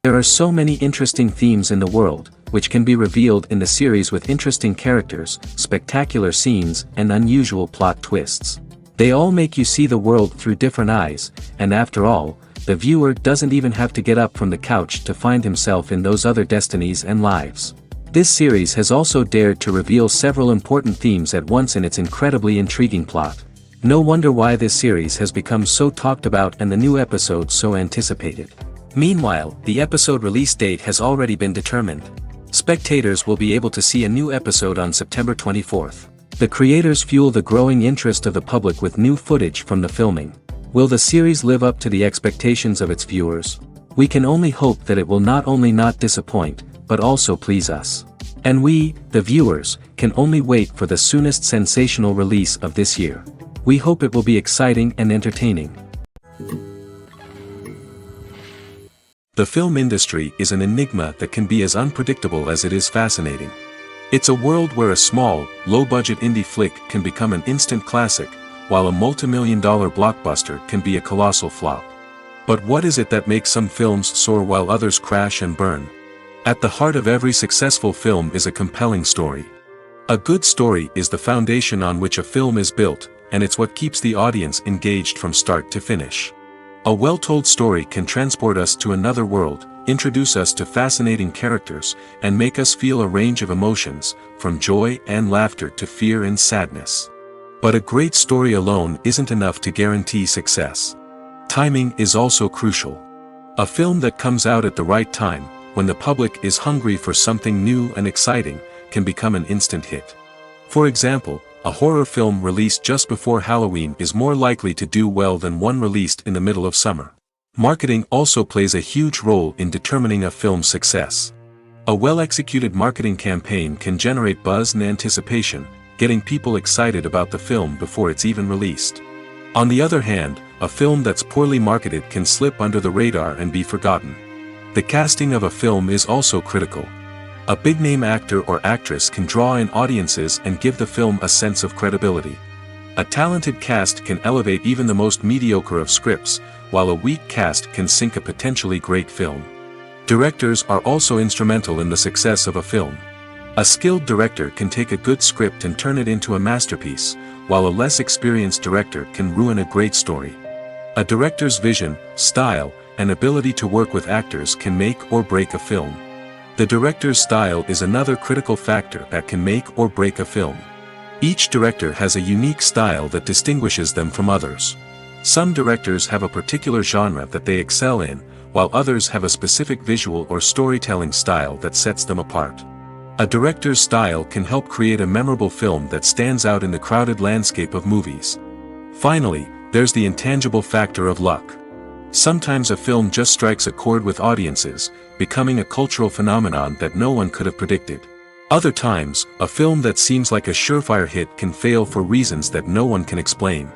There are so many interesting themes in the world, which can be revealed in the series with interesting characters, spectacular scenes, and unusual plot twists. They all make you see the world through different eyes, and after all, the viewer doesn't even have to get up from the couch to find himself in those other destinies and lives. This series has also dared to reveal several important themes at once in its incredibly intriguing plot. No wonder why this series has become so talked about and the new episodes so anticipated. Meanwhile, the episode release date has already been determined. Spectators will be able to see a new episode on September 24th. The creators fuel the growing interest of the public with new footage from the filming. Will the series live up to the expectations of its viewers? We can only hope that it will not only not disappoint, but also please us. And we, the viewers, can only wait for the soonest sensational release of this year. We hope it will be exciting and entertaining. The film industry is an enigma that can be as unpredictable as it is fascinating. It's a world where a small, low-budget indie flick can become an instant classic, while a multi-million-dollar blockbuster can be a colossal flop. But what is it that makes some films soar while others crash and burn? At the heart of every successful film is a compelling story. A good story is the foundation on which a film is built, and it's what keeps the audience engaged from start to finish. A well-told story can transport us to another world, introduce us to fascinating characters, and make us feel a range of emotions, from joy and laughter to fear and sadness. But a great story alone isn't enough to guarantee success. Timing is also crucial. A film that comes out at the right time, when the public is hungry for something new and exciting, can become an instant hit. For example, a horror film released just before Halloween is more likely to do well than one released in the middle of summer. Marketing also plays a huge role in determining a film's success. A well-executed marketing campaign can generate buzz and anticipation, getting people excited about the film before it's even released. On the other hand, a film that's poorly marketed can slip under the radar and be forgotten. The casting of a film is also critical. A big-name actor or actress can draw in audiences and give the film a sense of credibility. A talented cast can elevate even the most mediocre of scripts, while a weak cast can sink a potentially great film. Directors are also instrumental in the success of a film. A skilled director can take a good script and turn it into a masterpiece, while a less experienced director can ruin a great story. A director's vision, style, and ability to work with actors can make or break a film. The director's style is another critical factor that can make or break a film. Each director has a unique style that distinguishes them from others. Some directors have a particular genre that they excel in, while others have a specific visual or storytelling style that sets them apart. A director's style can help create a memorable film that stands out in the crowded landscape of movies. Finally, there's the intangible factor of luck. Sometimes a film just strikes a chord with audiences, becoming a cultural phenomenon that no one could have predicted. Other times, a film that seems like a surefire hit can fail for reasons that no one can explain.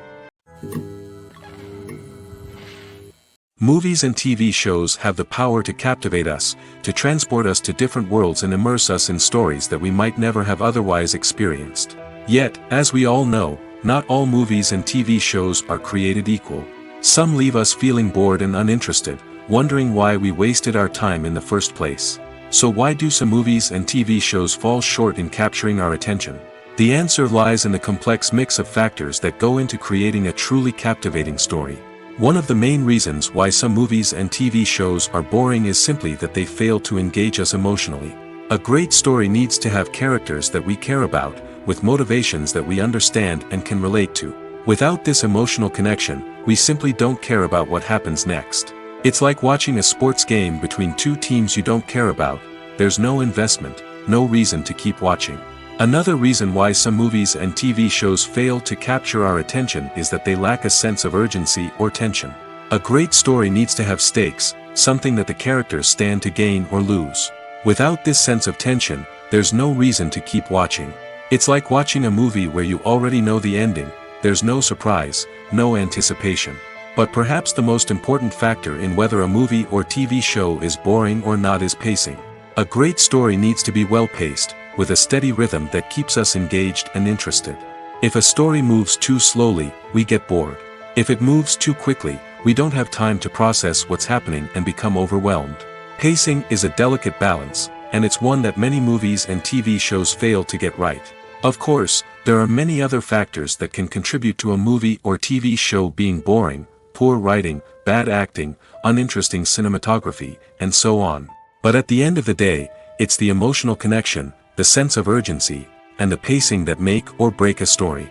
Movies and TV shows have the power to captivate us, to transport us to different worlds and immerse us in stories that we might never have otherwise experienced. Yet, as we all know, not all movies and TV shows are created equal. Some leave us feeling bored and uninterested, wondering why we wasted our time in the first place. So why do some movies and TV shows fall short in capturing our attention? The answer lies in the complex mix of factors that go into creating a truly captivating story. One of the main reasons why some movies and TV shows are boring is simply that they fail to engage us emotionally. A great story needs to have characters that we care about, with motivations that we understand and can relate to. Without this emotional connection, we simply don't care about what happens next. It's like watching a sports game between two teams you don't care about. There's no investment, no reason to keep watching. Another reason why some movies and TV shows fail to capture our attention is that they lack a sense of urgency or tension. A great story needs to have stakes, something that the characters stand to gain or lose. Without this sense of tension, there's no reason to keep watching. It's like watching a movie where you already know the ending. There's no surprise, no anticipation. But perhaps the most important factor in whether a movie or TV show is boring or not is pacing. A great story needs to be well-paced, with a steady rhythm that keeps us engaged and interested. If a story moves too slowly, we get bored. If it moves too quickly, we don't have time to process what's happening and become overwhelmed. Pacing is a delicate balance, and it's one that many movies and TV shows fail to get right. Of course, there are many other factors that can contribute to a movie or TV show being boring: poor writing, bad acting, uninteresting cinematography, and so on. But at the end of the day, it's the emotional connection, the sense of urgency, and the pacing that make or break a story.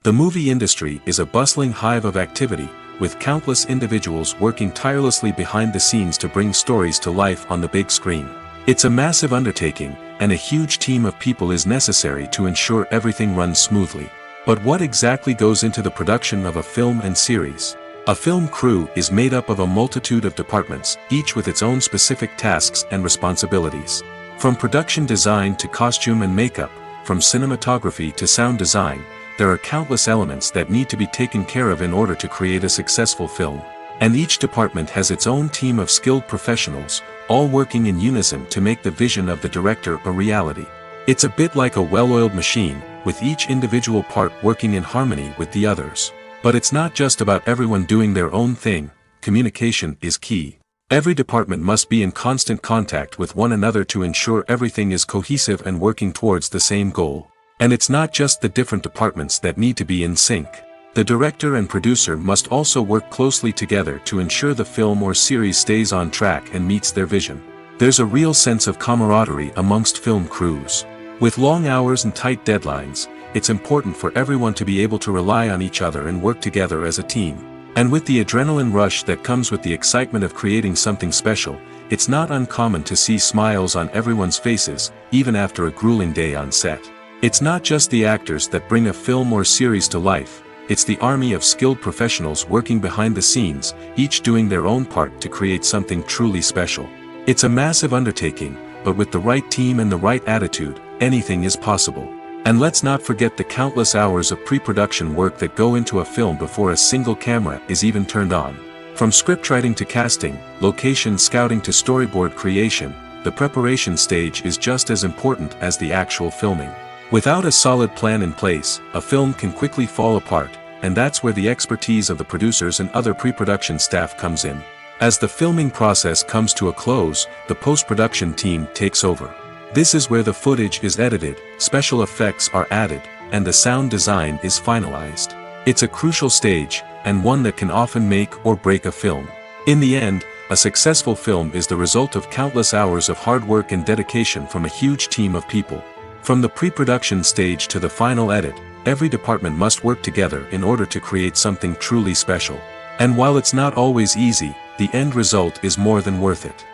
The movie industry is a bustling hive of activity, with countless individuals working tirelessly behind the scenes to bring stories to life on the big screen. It's a massive undertaking, and a huge team of people is necessary to ensure everything runs smoothly. But what exactly goes into the production of a film and series? A film crew is made up of a multitude of departments, each with its own specific tasks and responsibilities. From production design to costume and makeup, from cinematography to sound design, there are countless elements that need to be taken care of in order to create a successful film. And each department has its own team of skilled professionals, all working in unison to make the vision of the director a reality. It's a bit like a well-oiled machine, with each individual part working in harmony with the others. But it's not just about everyone doing their own thing. Communication is key. Every department must be in constant contact with one another to ensure everything is cohesive and working towards the same goal. And it's not just the different departments that need to be in sync. The director and producer must also work closely together to ensure the film or series stays on track and meets their vision. There's a real sense of camaraderie amongst film crews. With long hours and tight deadlines, it's important for everyone to be able to rely on each other and work together as a team. And with the adrenaline rush that comes with the excitement of creating something special, it's not uncommon to see smiles on everyone's faces, even after a grueling day on set. It's not just the actors that bring a film or series to life, it's the army of skilled professionals working behind the scenes, each doing their own part to create something truly special. It's a massive undertaking, but with the right team and the right attitude, anything is possible. And let's not forget the countless hours of pre-production work that go into a film before a single camera is even turned on. From scriptwriting to casting, location scouting to storyboard creation, the preparation stage is just as important as the actual filming. Without a solid plan in place, a film can quickly fall apart, and that's where the expertise of the producers and other pre-production staff comes in. As the filming process comes to a close, the post-production team takes over. This is where the footage is edited, special effects are added, and the sound design is finalized. It's a crucial stage, and one that can often make or break a film. In the end, a successful film is the result of countless hours of hard work and dedication from a huge team of people. From the pre-production stage to the final edit, every department must work together in order to create something truly special. And while it's not always easy, the end result is more than worth it.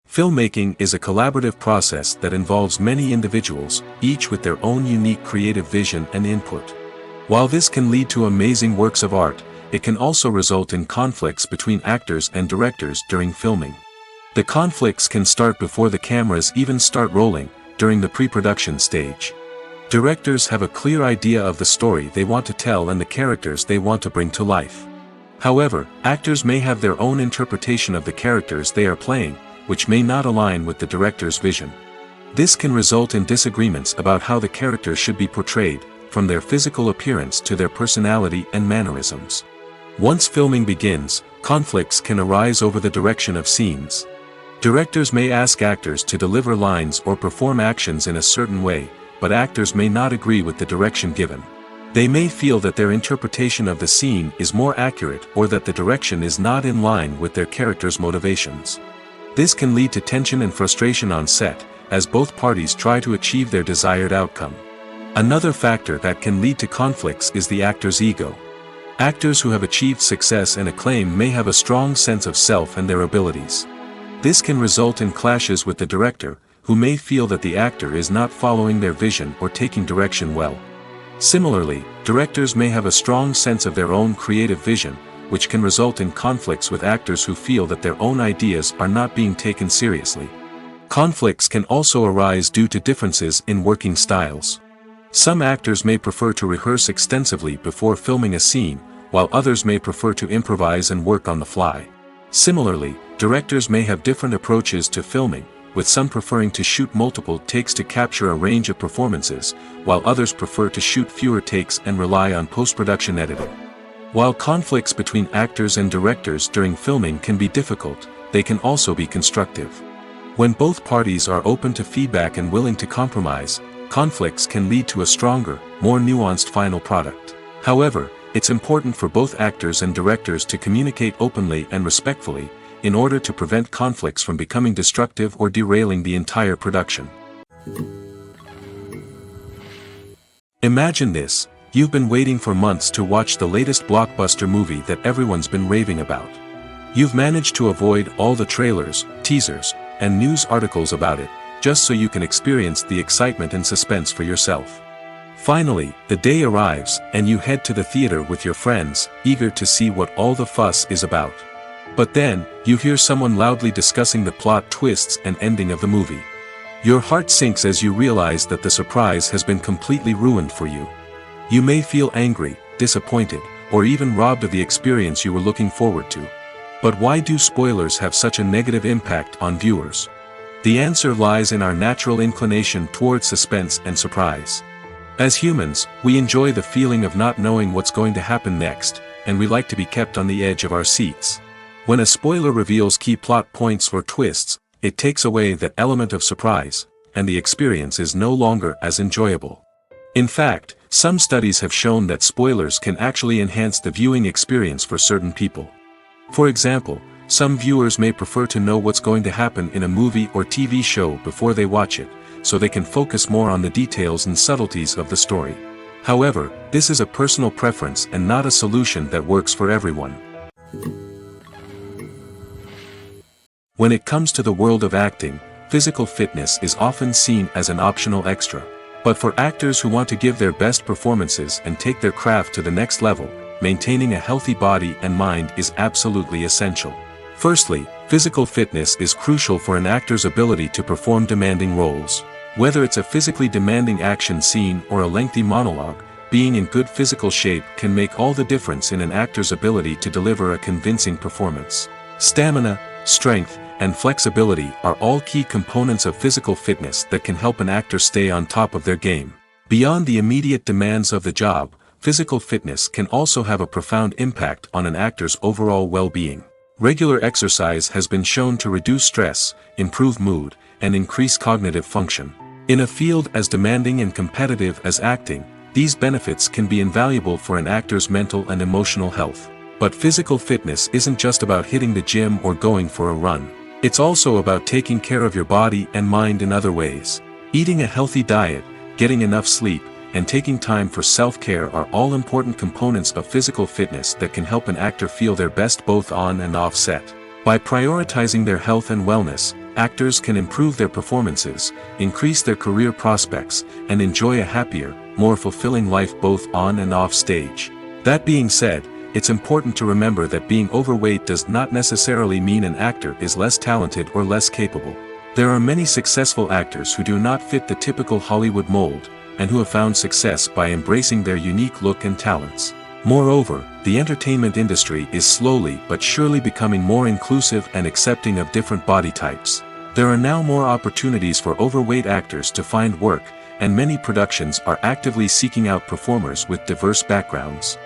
Filmmaking is a collaborative process that involves many individuals, each with their own unique creative vision and input. While this can lead to amazing works of art, it can also result in conflicts between actors and directors during filming. The conflicts can start before the cameras even start rolling, during the pre-production stage. Directors have a clear idea of the story they want to tell and the characters they want to bring to life. However, actors may have their own interpretation of the characters they are playing, which may not align with the director's vision. This can result in disagreements about how the characters should be portrayed, from their physical appearance to their personality and mannerisms. Once filming begins, conflicts can arise over the direction of scenes. Directors may ask actors to deliver lines or perform actions in a certain way, but actors may not agree with the direction given. They may feel that their interpretation of the scene is more accurate or that the direction is not in line with their character's motivations. This can lead to tension and frustration on set, as both parties try to achieve their desired outcome. Another factor that can lead to conflicts is the actor's ego. Actors who have achieved success and acclaim may have a strong sense of self and their abilities. This can result in clashes with the director, who may feel that the actor is not following their vision or taking direction well. Similarly, directors may have a strong sense of their own creative vision, which can result in conflicts with actors who feel that their own ideas are not being taken seriously. Conflicts can also arise due to differences in working styles. Some actors may prefer to rehearse extensively before filming a scene, while others may prefer to improvise and work on the fly. Similarly, directors may have different approaches to filming, with some preferring to shoot multiple takes to capture a range of performances, while others prefer to shoot fewer takes and rely on post-production editing. While conflicts between actors and directors during filming can be difficult, they can also be constructive. When both parties are open to feedback and willing to compromise, conflicts can lead to a stronger, more nuanced final product. However, it's important for both actors and directors to communicate openly and respectfully, in order to prevent conflicts from becoming destructive or derailing the entire production. Imagine this: you've been waiting for months to watch the latest blockbuster movie that everyone's been raving about. You've managed to avoid all the trailers, teasers, and news articles about it, just so you can experience the excitement and suspense for yourself. Finally, the day arrives, and you head to the theater with your friends, eager to see what all the fuss is about. But then, you hear someone loudly discussing the plot twists and ending of the movie. Your heart sinks as you realize that the surprise has been completely ruined for you. You may feel angry, disappointed, or even robbed of the experience you were looking forward to. But why do spoilers have such a negative impact on viewers? The answer lies in our natural inclination towards suspense and surprise. As humans, we enjoy the feeling of not knowing what's going to happen next, and we like to be kept on the edge of our seats. When a spoiler reveals key plot points or twists, it takes away that element of surprise, and the experience is no longer as enjoyable. In fact, some studies have shown that spoilers can actually enhance the viewing experience for certain people. For example, some viewers may prefer to know what's going to happen in a movie or TV show before they watch it, so they can focus more on the details and subtleties of the story. However, this is a personal preference and not a solution that works for everyone. When it comes to the world of acting, physical fitness is often seen as an optional extra. But for actors who want to give their best performances and take their craft to the next level, maintaining a healthy body and mind is absolutely essential. Firstly, physical fitness is crucial for an actor's ability to perform demanding roles. Whether it's a physically demanding action scene or a lengthy monologue, being in good physical shape can make all the difference in an actor's ability to deliver a convincing performance. Stamina, strength, and flexibility are all key components of physical fitness that can help an actor stay on top of their game. Beyond the immediate demands of the job, physical fitness can also have a profound impact on an actor's overall well-being. Regular exercise has been shown to reduce stress, improve mood, and increase cognitive function. In a field as demanding and competitive as acting, these benefits can be invaluable for an actor's mental and emotional health. But physical fitness isn't just about hitting the gym or going for a run. It's also about taking care of your body and mind in other ways. Eating a healthy diet, getting enough sleep, and taking time for self-care are all important components of physical fitness that can help an actor feel their best both on and off set. By prioritizing their health and wellness, actors can improve their performances, increase their career prospects, and enjoy a happier, more fulfilling life both on and off stage. That being said, it's important to remember that being overweight does not necessarily mean an actor is less talented or less capable. There are many successful actors who do not fit the typical Hollywood mold, and who have found success by embracing their unique look and talents. Moreover, the entertainment industry is slowly but surely becoming more inclusive and accepting of different body types. There are now more opportunities for overweight actors to find work, and many productions are actively seeking out performers with diverse backgrounds.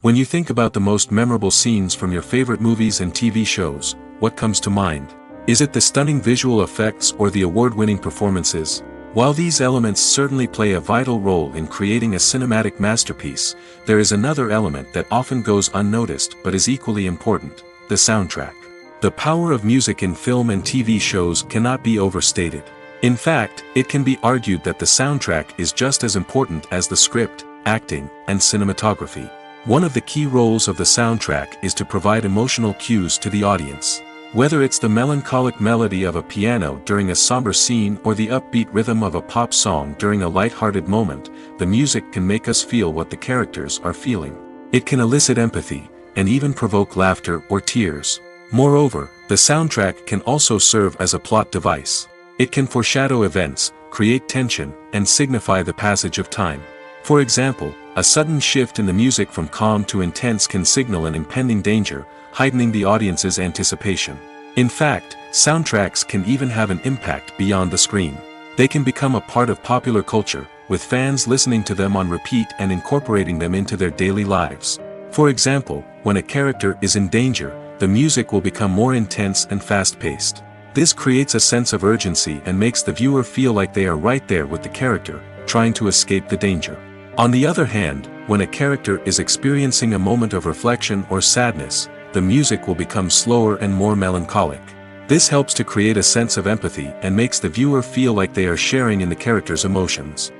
When you think about the most memorable scenes from your favorite movies and TV shows, what comes to mind? Is it the stunning visual effects or the award-winning performances? While these elements certainly play a vital role in creating a cinematic masterpiece, there is another element that often goes unnoticed but is equally important: the soundtrack. The power of music in film and TV shows cannot be overstated. In fact, it can be argued that the soundtrack is just as important as the script, acting, and cinematography. One of the key roles of the soundtrack is to provide emotional cues to the audience. Whether it's the melancholic melody of a piano during a somber scene or the upbeat rhythm of a pop song during a light-hearted moment, the music can make us feel what the characters are feeling. It can elicit empathy, and even provoke laughter or tears. Moreover, the soundtrack can also serve as a plot device. It can foreshadow events, create tension, and signify the passage of time. For example, a sudden shift in the music from calm to intense can signal an impending danger, heightening the audience's anticipation. In fact, soundtracks can even have an impact beyond the screen. They can become a part of popular culture, with fans listening to them on repeat and incorporating them into their daily lives. For example, when a character is in danger, the music will become more intense and fast-paced. This creates a sense of urgency and makes the viewer feel like they are right there with the character, trying to escape the danger. On the other hand, when a character is experiencing a moment of reflection or sadness, the music will become slower and more melancholic. This helps to create a sense of empathy and makes the viewer feel like they are sharing in the character's emotions.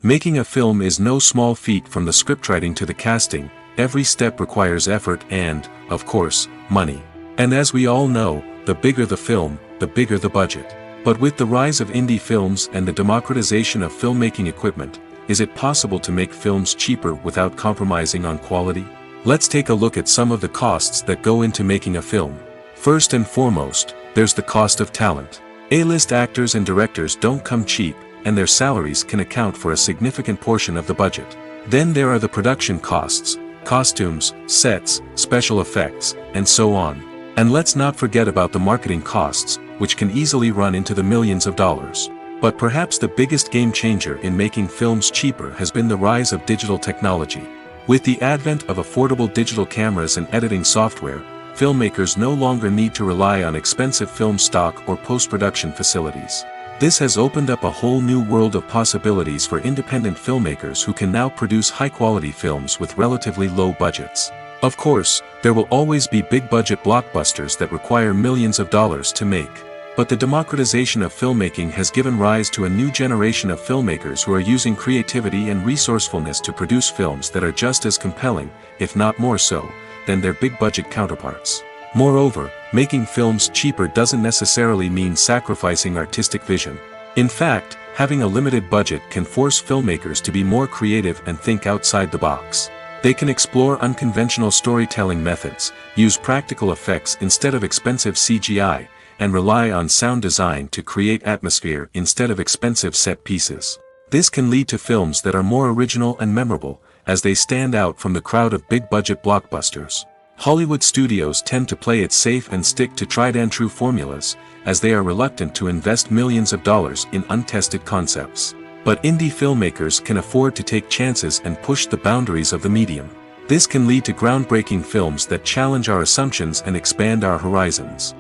Making a film is no small feat. From the scriptwriting to the casting, every step requires effort and, of course, money. And as we all know, the bigger the film, the bigger the budget. But with the rise of indie films and the democratization of filmmaking equipment, is it possible to make films cheaper without compromising on quality? Let's take a look at some of the costs that go into making a film. First and foremost, there's the cost of talent. A-list actors and directors don't come cheap, and their salaries can account for a significant portion of the budget. Then there are the production costs: costumes, sets, special effects, and so on. And let's not forget about the marketing costs, which can easily run into the millions of dollars. But perhaps the biggest game changer in making films cheaper has been the rise of digital technology. With the advent of affordable digital cameras and editing software, filmmakers no longer need to rely on expensive film stock or post-production facilities. This has opened up a whole new world of possibilities for independent filmmakers who can now produce high-quality films with relatively low budgets. Of course, there will always be big-budget blockbusters that require millions of dollars to make. But the democratization of filmmaking has given rise to a new generation of filmmakers who are using creativity and resourcefulness to produce films that are just as compelling, if not more so, than their big-budget counterparts. Moreover, making films cheaper doesn't necessarily mean sacrificing artistic vision. In fact, having a limited budget can force filmmakers to be more creative and think outside the box. They can explore unconventional storytelling methods, use practical effects instead of expensive CGI, and rely on sound design to create atmosphere instead of expensive set pieces. This can lead to films that are more original and memorable, as they stand out from the crowd of big-budget blockbusters. Hollywood studios tend to play it safe and stick to tried-and-true formulas, as they are reluctant to invest millions of dollars in untested concepts. But indie filmmakers can afford to take chances and push the boundaries of the medium. This can lead to groundbreaking films that challenge our assumptions and expand our horizons.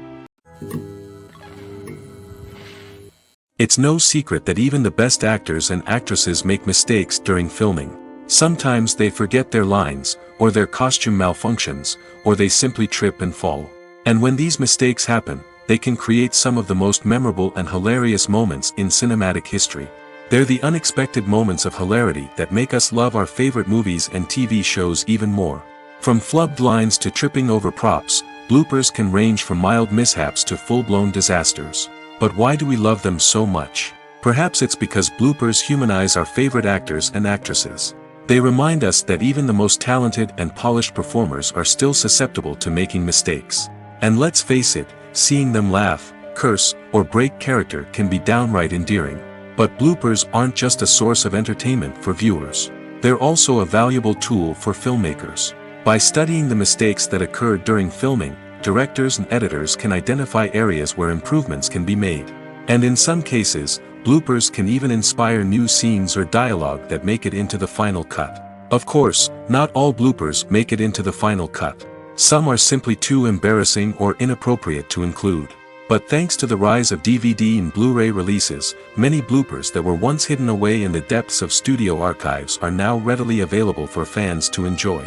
It's no secret that even the best actors and actresses make mistakes during filming. Sometimes they forget their lines, or their costume malfunctions, or they simply trip and fall. And when these mistakes happen, they can create some of the most memorable and hilarious moments in cinematic history. They're the unexpected moments of hilarity that make us love our favorite movies and TV shows even more. From flubbed lines to tripping over props, bloopers can range from mild mishaps to full-blown disasters. But why do we love them so much? Perhaps it's because bloopers humanize our favorite actors and actresses. They remind us that even the most talented and polished performers are still susceptible to making mistakes. And let's face it, seeing them laugh, curse, or break character can be downright endearing. But bloopers aren't just a source of entertainment for viewers. They're also a valuable tool for filmmakers. By studying the mistakes that occurred during filming, directors and editors can identify areas where improvements can be made. And in some cases, bloopers can even inspire new scenes or dialogue that make it into the final cut. Of course, not all bloopers make it into the final cut. Some are simply too embarrassing or inappropriate to include. But thanks to the rise of DVD and Blu-ray releases, many bloopers that were once hidden away in the depths of studio archives are now readily available for fans to enjoy.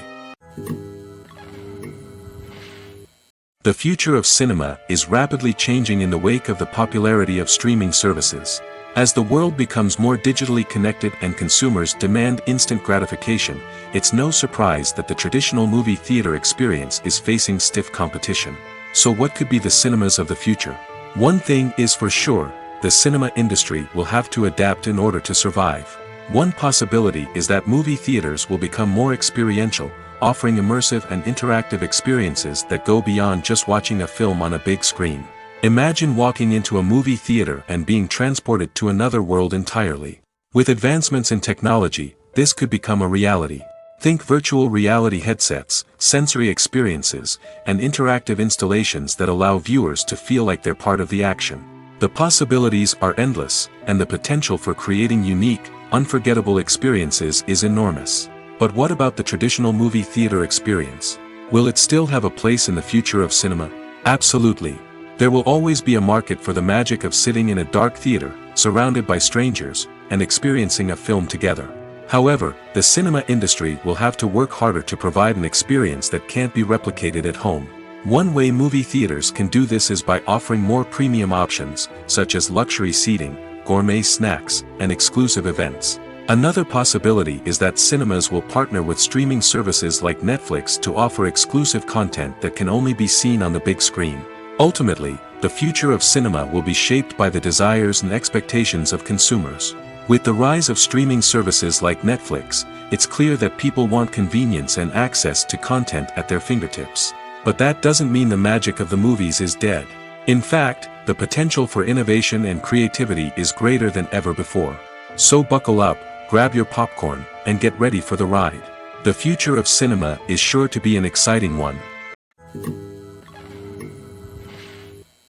The future of cinema is rapidly changing in the wake of the popularity of streaming services. As the world becomes more digitally connected and consumers demand instant gratification, it's no surprise that the traditional movie theater experience is facing stiff competition. So what could be the cinemas of the future? One thing is for sure, the cinema industry will have to adapt in order to survive. One possibility is that movie theaters will become more experiential, offering immersive and interactive experiences that go beyond just watching a film on a big screen. Imagine walking into a movie theater and being transported to another world entirely. With advancements in technology, this could become a reality. Think virtual reality headsets, sensory experiences, and interactive installations that allow viewers to feel like they're part of the action. The possibilities are endless, and the potential for creating unique, unforgettable experiences is enormous. But what about the traditional movie theater experience? Will it still have a place in the future of cinema? Absolutely. There will always be a market for the magic of sitting in a dark theater, surrounded by strangers, and experiencing a film together. However, the cinema industry will have to work harder to provide an experience that can't be replicated at home. One way movie theaters can do this is by offering more premium options, such as luxury seating, gourmet snacks, and exclusive events. Another possibility is that cinemas will partner with streaming services like Netflix to offer exclusive content that can only be seen on the big screen. Ultimately, the future of cinema will be shaped by the desires and expectations of consumers. With the rise of streaming services like Netflix, it's clear that people want convenience and access to content at their fingertips. But that doesn't mean the magic of the movies is dead. In fact, the potential for innovation and creativity is greater than ever before. So buckle up, grab your popcorn, and get ready for the ride. The future of cinema is sure to be an exciting one.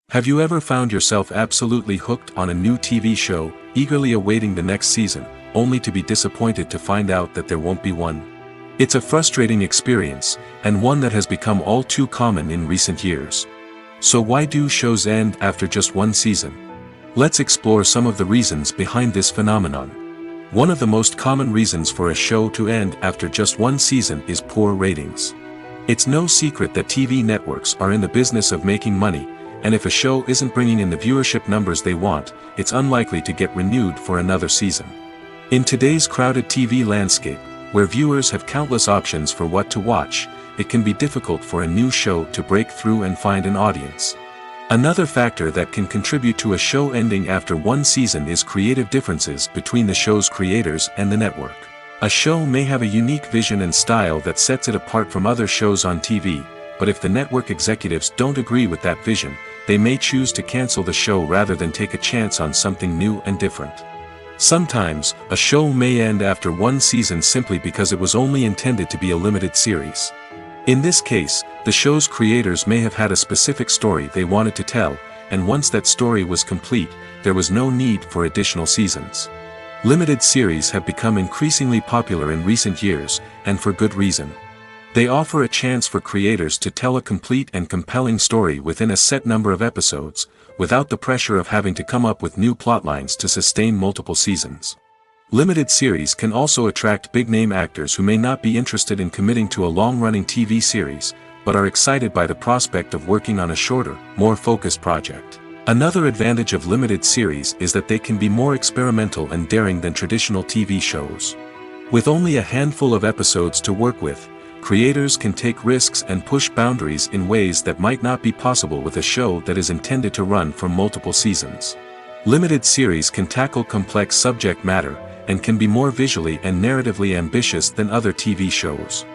Have you ever found yourself absolutely hooked on a new TV show, eagerly awaiting the next season, only to be disappointed to find out that there won't be one? It's a frustrating experience, and one that has become all too common in recent years. So why do shows end after just one season? Let's explore some of the reasons behind this phenomenon. One of the most common reasons for a show to end after just one season is poor ratings. It's no secret that TV networks are in the business of making money, and if a show isn't bringing in the viewership numbers they want, it's unlikely to get renewed for another season. In today's crowded TV landscape, where viewers have countless options for what to watch, it can be difficult for a new show to break through and find an audience. Another factor that can contribute to a show ending after one season is creative differences between the show's creators and the network. A show may have a unique vision and style that sets it apart from other shows on TV, but if the network executives don't agree with that vision, they may choose to cancel the show rather than take a chance on something new and different. Sometimes, a show may end after one season simply because it was only intended to be a limited series. In this case, the show's creators may have had a specific story they wanted to tell, and once that story was complete, there was no need for additional seasons. Limited series have become increasingly popular in recent years, and for good reason. They offer a chance for creators to tell a complete and compelling story within a set number of episodes, without the pressure of having to come up with new plotlines to sustain multiple seasons. Limited series can also attract big-name actors who may not be interested in committing to a long-running TV series, but are excited by the prospect of working on a shorter, more focused project. Another advantage of limited series is that they can be more experimental and daring than traditional TV shows. With only a handful of episodes to work with, creators can take risks and push boundaries in ways that might not be possible with a show that is intended to run for multiple seasons. Limited series can tackle complex subject matter, and can be more visually and narratively ambitious than other TV shows.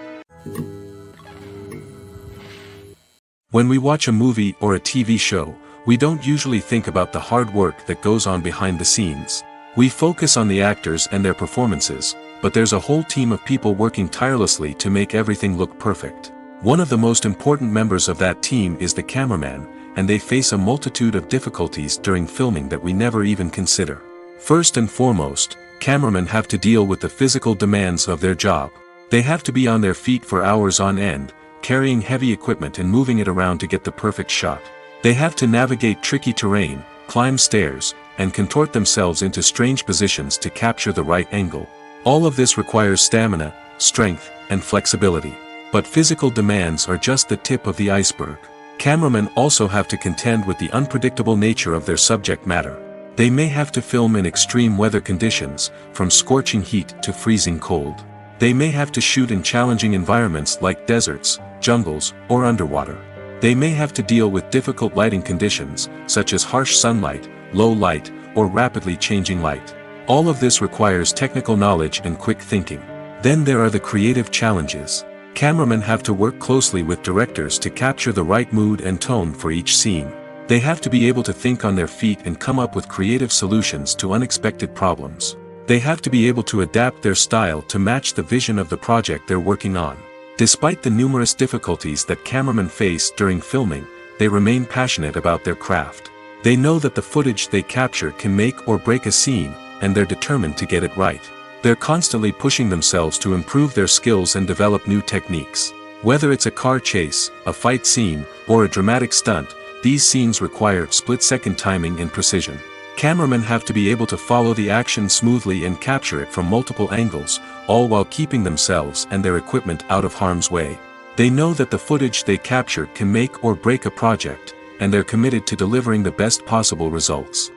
When we watch a movie or a TV show, we don't usually think about the hard work that goes on behind the scenes. We focus on the actors and their performances, but there's a whole team of people working tirelessly to make everything look perfect. One of the most important members of that team is the cameraman, and they face a multitude of difficulties during filming that we never even consider. First and foremost, cameramen have to deal with the physical demands of their job. They have to be on their feet for hours on end, carrying heavy equipment and moving it around to get the perfect shot. They have to navigate tricky terrain, climb stairs, and contort themselves into strange positions to capture the right angle. All of this requires stamina, strength, and flexibility. But physical demands are just the tip of the iceberg. Cameramen also have to contend with the unpredictable nature of their subject matter. They may have to film in extreme weather conditions, from scorching heat to freezing cold. They may have to shoot in challenging environments like deserts, jungles, or underwater. They may have to deal with difficult lighting conditions, such as harsh sunlight, low light, or rapidly changing light. All of this requires technical knowledge and quick thinking. Then there are the creative challenges. Cameramen have to work closely with directors to capture the right mood and tone for each scene. They have to be able to think on their feet and come up with creative solutions to unexpected problems. They have to be able to adapt their style to match the vision of the project they're working on. Despite the numerous difficulties that cameramen face during filming, they remain passionate about their craft. They know that the footage they capture can make or break a scene, and they're determined to get it right. They're constantly pushing themselves to improve their skills and develop new techniques. Whether it's a car chase, a fight scene, or a dramatic stunt, these scenes require split-second timing and precision. Cameramen have to be able to follow the action smoothly and capture it from multiple angles, all while keeping themselves and their equipment out of harm's way. They know that the footage they capture can make or break a project, and they're committed to delivering the best possible results.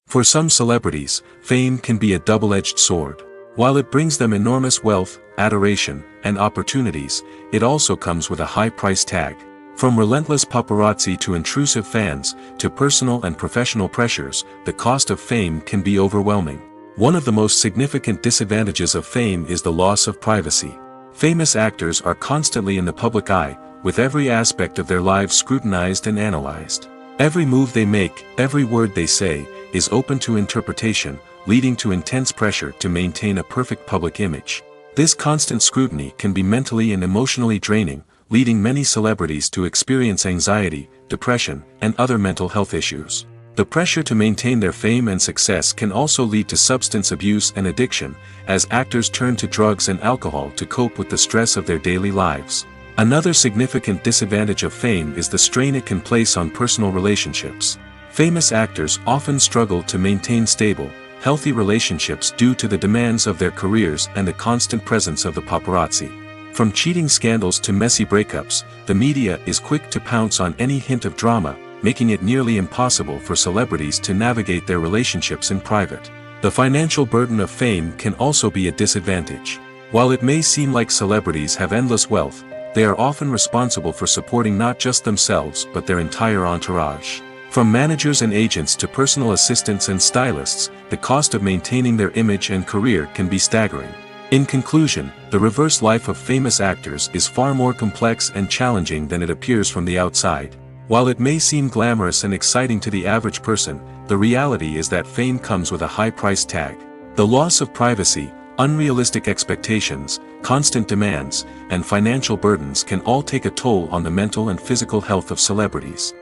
For some celebrities, fame can be a double-edged sword. While it brings them enormous wealth, adoration, and opportunities, it also comes with a high price tag. From relentless paparazzi to intrusive fans, to personal and professional pressures, the cost of fame can be overwhelming. One of the most significant disadvantages of fame is the loss of privacy. Famous actors are constantly in the public eye, with every aspect of their lives scrutinized and analyzed. Every move they make, every word they say, is open to interpretation, leading to intense pressure to maintain a perfect public image. This constant scrutiny can be mentally and emotionally draining, leading many celebrities to experience anxiety, depression, and other mental health issues. The pressure to maintain their fame and success can also lead to substance abuse and addiction, as actors turn to drugs and alcohol to cope with the stress of their daily lives. Another significant disadvantage of fame is the strain it can place on personal relationships. Famous actors often struggle to maintain stable, healthy relationships due to the demands of their careers and the constant presence of the paparazzi. From cheating scandals to messy breakups, the media is quick to pounce on any hint of drama, making it nearly impossible for celebrities to navigate their relationships in private. The financial burden of fame can also be a disadvantage. While it may seem like celebrities have endless wealth, they are often responsible for supporting not just themselves but their entire entourage. From managers and agents to personal assistants and stylists, the cost of maintaining their image and career can be staggering. In conclusion, the reverse life of famous actors is far more complex and challenging than it appears from the outside. While it may seem glamorous and exciting to the average person, the reality is that fame comes with a high price tag. The loss of privacy, unrealistic expectations, constant demands, and financial burdens can all take a toll on the mental and physical health of celebrities.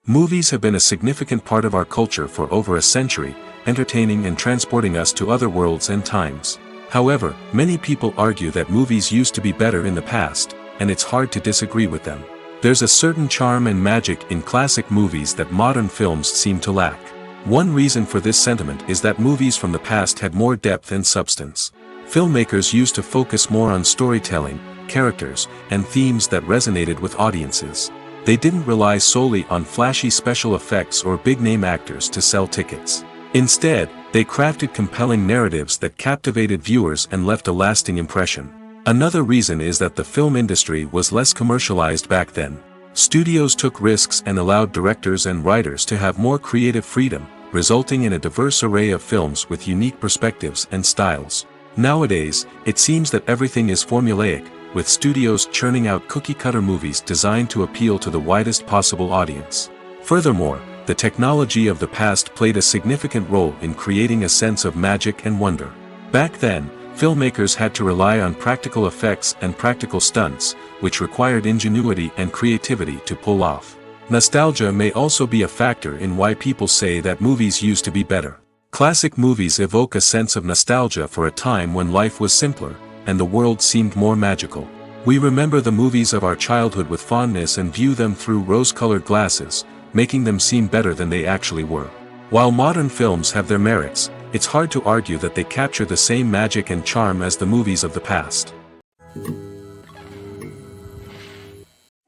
Movies have been a significant part of our culture for over a century, entertaining and transporting us to other worlds and times. However, many people argue that movies used to be better in the past, and it's hard to disagree with them. There's a certain charm and magic in classic movies that modern films seem to lack. One reason for this sentiment is that movies from the past had more depth and substance. Filmmakers used to focus more on storytelling, characters, and themes that resonated with audiences. They didn't rely solely on flashy special effects or big-name actors to sell tickets. Instead, they crafted compelling narratives that captivated viewers and left a lasting impression. Another reason is that the film industry was less commercialized back then. Studios took risks and allowed directors and writers to have more creative freedom, resulting in a diverse array of films with unique perspectives and styles. Nowadays, it seems that everything is formulaic, with studios churning out cookie-cutter movies designed to appeal to the widest possible audience. Furthermore, the technology of the past played a significant role in creating a sense of magic and wonder. Back then, filmmakers had to rely on practical effects and practical stunts, which required ingenuity and creativity to pull off. Nostalgia may also be a factor in why people say that movies used to be better. Classic movies evoke a sense of nostalgia for a time when life was simpler, and the world seemed more magical. We remember the movies of our childhood with fondness and view them through rose-colored glasses, making them seem better than they actually were. While modern films have their merits, it's hard to argue that they capture the same magic and charm as the movies of the past.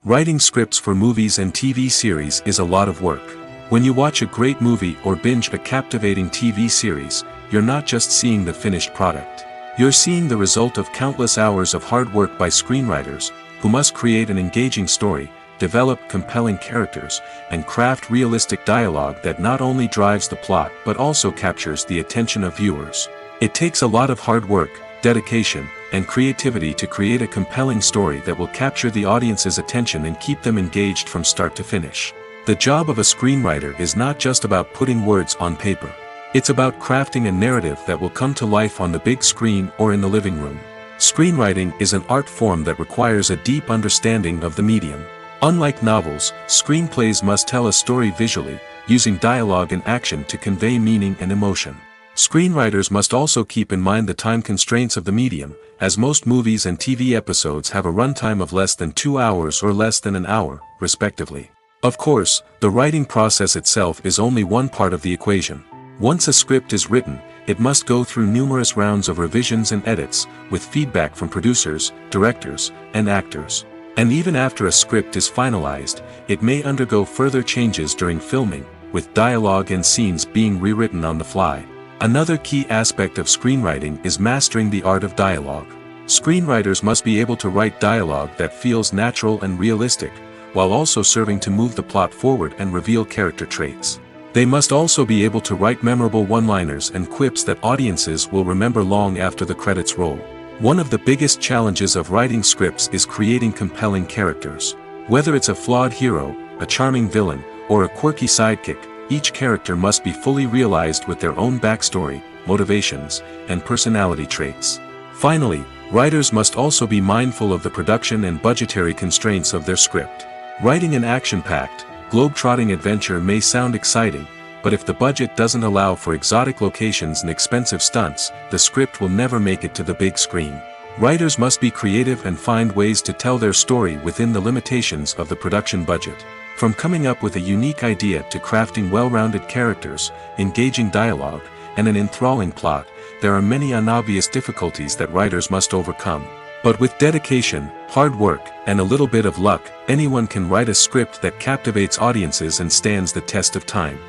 Writing scripts for movies and TV series is a lot of work. When you watch a great movie or binge a captivating TV series, you're not just seeing the finished product. You're seeing the result of countless hours of hard work by screenwriters, who must create an engaging story, develop compelling characters, and craft realistic dialogue that not only drives the plot but also captures the attention of viewers. It takes a lot of hard work, dedication, and creativity to create a compelling story that will capture the audience's attention and keep them engaged from start to finish. The job of a screenwriter is not just about putting words on paper. It's about crafting a narrative that will come to life on the big screen or in the living room. Screenwriting is an art form that requires a deep understanding of the medium. Unlike novels, screenplays must tell a story visually, using dialogue and action to convey meaning and emotion. Screenwriters must also keep in mind the time constraints of the medium, as most movies and TV episodes have a runtime of less than 2 hours or less than an hour, respectively. Of course, the writing process itself is only one part of the equation. Once a script is written, it must go through numerous rounds of revisions and edits, with feedback from producers, directors, and actors. And even after a script is finalized, it may undergo further changes during filming, with dialogue and scenes being rewritten on the fly. Another key aspect of screenwriting is mastering the art of dialogue. Screenwriters must be able to write dialogue that feels natural and realistic, while also serving to move the plot forward and reveal character traits. They must also be able to write memorable one-liners and quips that audiences will remember long after the credits roll. One of the biggest challenges of writing scripts is creating compelling characters. Whether it's a flawed hero, a charming villain, or a quirky sidekick, each character must be fully realized with their own backstory, motivations, and personality traits. Finally, writers must also be mindful of the production and budgetary constraints of their script. Writing an action-packed, globe-trotting adventure may sound exciting, but if the budget doesn't allow for exotic locations and expensive stunts, the script will never make it to the big screen. Writers must be creative and find ways to tell their story within the limitations of the production budget. From coming up with a unique idea to crafting well-rounded characters, engaging dialogue, and an enthralling plot, there are many unobvious difficulties that writers must overcome. But with dedication, hard work, and a little bit of luck, anyone can write a script that captivates audiences and stands the test of time.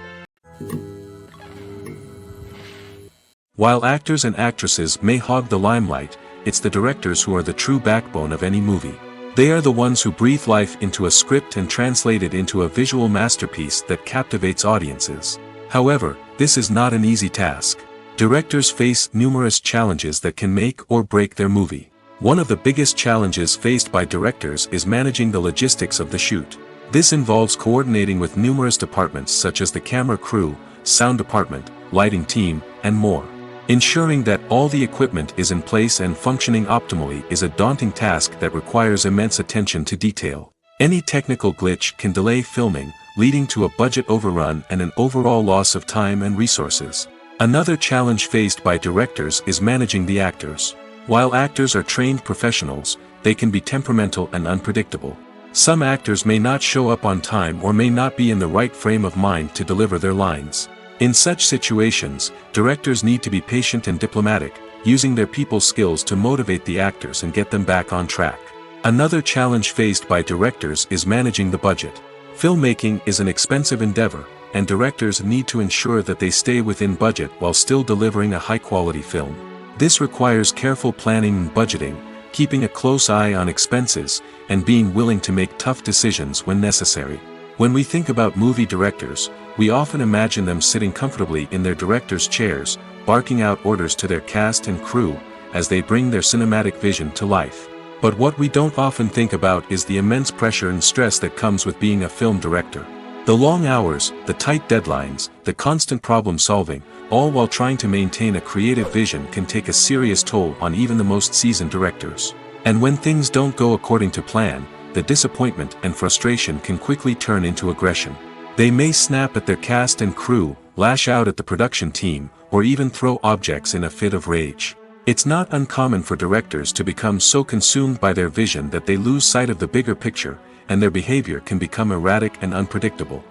While actors and actresses may hog the limelight, it's the directors who are the true backbone of any movie. They are the ones who breathe life into a script and translate it into a visual masterpiece that captivates audiences. However, this is not an easy task. Directors face numerous challenges that can make or break their movie. One of the biggest challenges faced by directors is managing the logistics of the shoot. This involves coordinating with numerous departments such as the camera crew, sound department, lighting team, and more. Ensuring that all the equipment is in place and functioning optimally is a daunting task that requires immense attention to detail. Any technical glitch can delay filming, leading to a budget overrun and an overall loss of time and resources. Another challenge faced by directors is managing the actors. While actors are trained professionals, they can be temperamental and unpredictable. Some actors may not show up on time or may not be in the right frame of mind to deliver their lines. In such situations, directors need to be patient and diplomatic, using their people skills to motivate the actors and get them back on track. Another challenge faced by directors is managing the budget. Filmmaking is an expensive endeavor, and directors need to ensure that they stay within budget while still delivering a high-quality film. This requires careful planning and budgeting, keeping a close eye on expenses, and being willing to make tough decisions when necessary. When we think about movie directors, we often imagine them sitting comfortably in their director's chairs, barking out orders to their cast and crew, as they bring their cinematic vision to life. But what we don't often think about is the immense pressure and stress that comes with being a film director. The long hours, the tight deadlines, the constant problem solving, all while trying to maintain a creative vision can take a serious toll on even the most seasoned directors. And when things don't go according to plan, the disappointment and frustration can quickly turn into aggression. They may snap at their cast and crew, lash out at the production team, or even throw objects in a fit of rage. It's not uncommon for directors to become so consumed by their vision that they lose sight of the bigger picture, and their behavior can become erratic and unpredictable.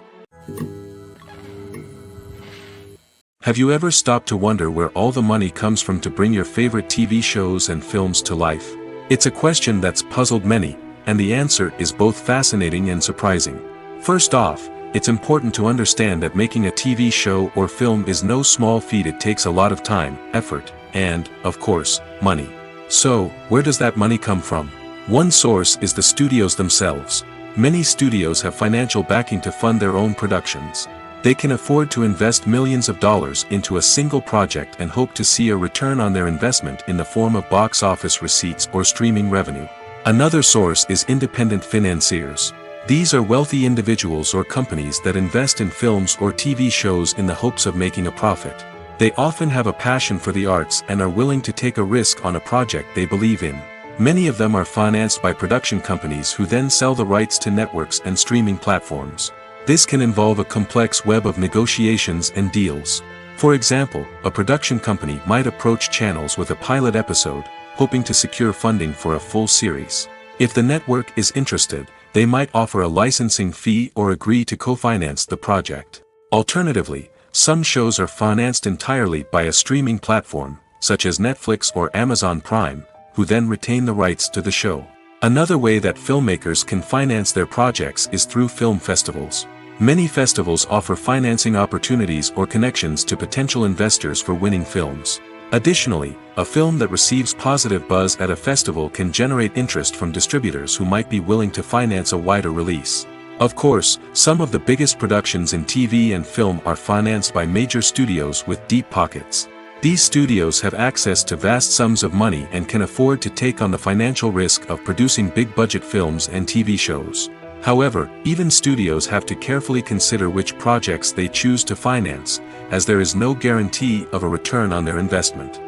Have you ever stopped to wonder where all the money comes from to bring your favorite TV shows and films to life? It's a question that's puzzled many, and the answer is both fascinating and surprising. First off, it's important to understand that making a TV show or film is no small feat. It takes a lot of time, effort, and, of course, money. So, where does that money come from? One source is the studios themselves. Many studios have financial backing to fund their own productions. They can afford to invest millions of dollars into a single project and hope to see a return on their investment in the form of box office receipts or streaming revenue. Another source is independent financiers. These are wealthy individuals or companies that invest in films or TV shows in the hopes of making a profit. They often have a passion for the arts and are willing to take a risk on a project they believe in. Many of them are financed by production companies who then sell the rights to networks and streaming platforms. This can involve a complex web of negotiations and deals. For example, a production company might approach channels with a pilot episode, hoping to secure funding for a full series. If the network is interested, they might offer a licensing fee or agree to co-finance the project. Alternatively, some shows are financed entirely by a streaming platform, such as Netflix or Amazon Prime, who then retain the rights to the show. Another way that filmmakers can finance their projects is through film festivals. Many festivals offer financing opportunities or connections to potential investors for winning films. Additionally, a film that receives positive buzz at a festival can generate interest from distributors who might be willing to finance a wider release. Of course, some of the biggest productions in TV and film are financed by major studios with deep pockets. These studios have access to vast sums of money and can afford to take on the financial risk of producing big-budget films and TV shows. However, even studios have to carefully consider which projects they choose to finance, as there is no guarantee of a return on their investment.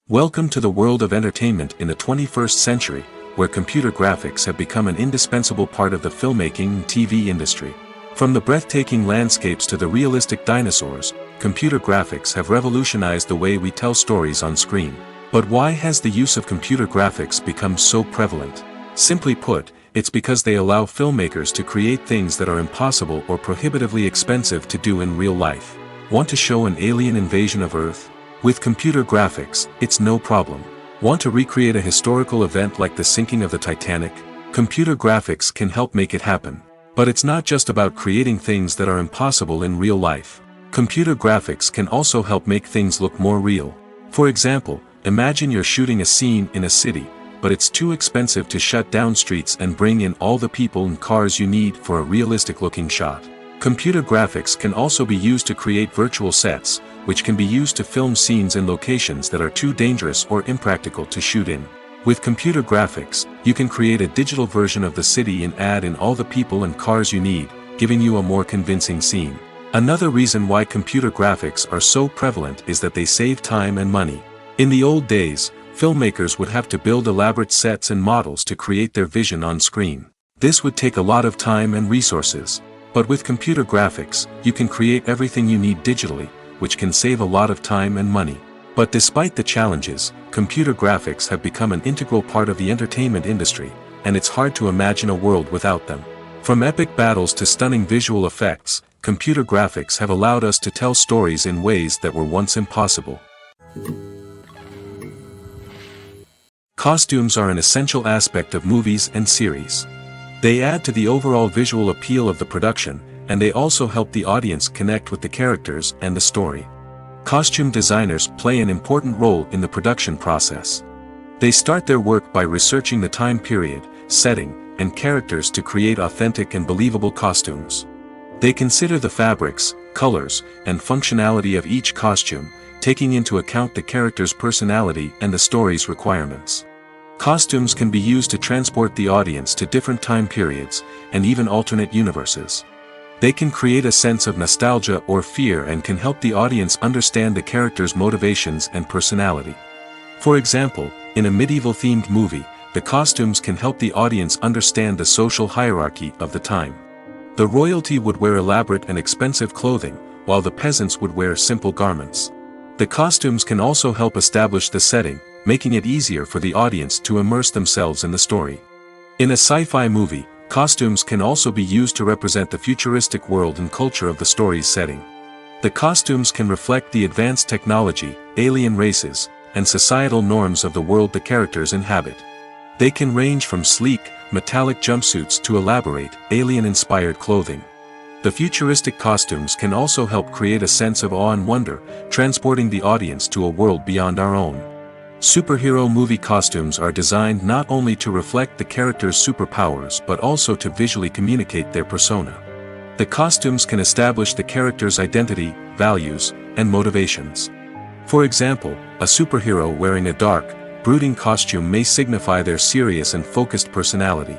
Welcome to the world of entertainment in the 21st century, where computer graphics have become an indispensable part of the filmmaking and TV industry. From the breathtaking landscapes to the realistic dinosaurs, computer graphics have revolutionized the way we tell stories on screen. But why has the use of computer graphics become so prevalent? Simply put, it's because they allow filmmakers to create things that are impossible or prohibitively expensive to do in real life. Want to show an alien invasion of Earth? With computer graphics, it's no problem. Want to recreate a historical event like the sinking of the Titanic? Computer graphics can help make it happen. But it's not just about creating things that are impossible in real life. Computer graphics can also help make things look more real. For example, imagine you're shooting a scene in a city, but it's too expensive to shut down streets and bring in all the people and cars you need for a realistic-looking shot. Computer graphics can also be used to create virtual sets, which can be used to film scenes in locations that are too dangerous or impractical to shoot in. With computer graphics, you can create a digital version of the city and add in all the people and cars you need, giving you a more convincing scene. Another reason why computer graphics are so prevalent is that they save time and money. In the old days, filmmakers would have to build elaborate sets and models to create their vision on screen. This would take a lot of time and resources. But with computer graphics, you can create everything you need digitally, which can save a lot of time and money. But despite the challenges, computer graphics have become an integral part of the entertainment industry, and it's hard to imagine a world without them. From epic battles to stunning visual effects, computer graphics have allowed us to tell stories in ways that were once impossible. Costumes are an essential aspect of movies and series. They add to the overall visual appeal of the production, and they also help the audience connect with the characters and the story. Costume designers play an important role in the production process. They start their work by researching the time period, setting, and characters to create authentic and believable costumes. They consider the fabrics, colors, and functionality of each costume, taking into account the character's personality and the story's requirements. Costumes can be used to transport the audience to different time periods, and even alternate universes. They can create a sense of nostalgia or fear and can help the audience understand the character's motivations and personality. For example, in a medieval-themed movie, the costumes can help the audience understand the social hierarchy of the time. The royalty would wear elaborate and expensive clothing, while the peasants would wear simple garments. The costumes can also help establish the setting, making it easier for the audience to immerse themselves in the story. In a sci-fi movie, costumes can also be used to represent the futuristic world and culture of the story's setting. The costumes can reflect the advanced technology, alien races, and societal norms of the world the characters inhabit. They can range from sleek, metallic jumpsuits to elaborate, alien-inspired clothing. The futuristic costumes can also help create a sense of awe and wonder, transporting the audience to a world beyond our own. Superhero movie costumes are designed not only to reflect the character's superpowers but also to visually communicate their persona. The costumes can establish the character's identity, values, and motivations. For example, a superhero wearing a dark, brooding costume may signify their serious and focused personality.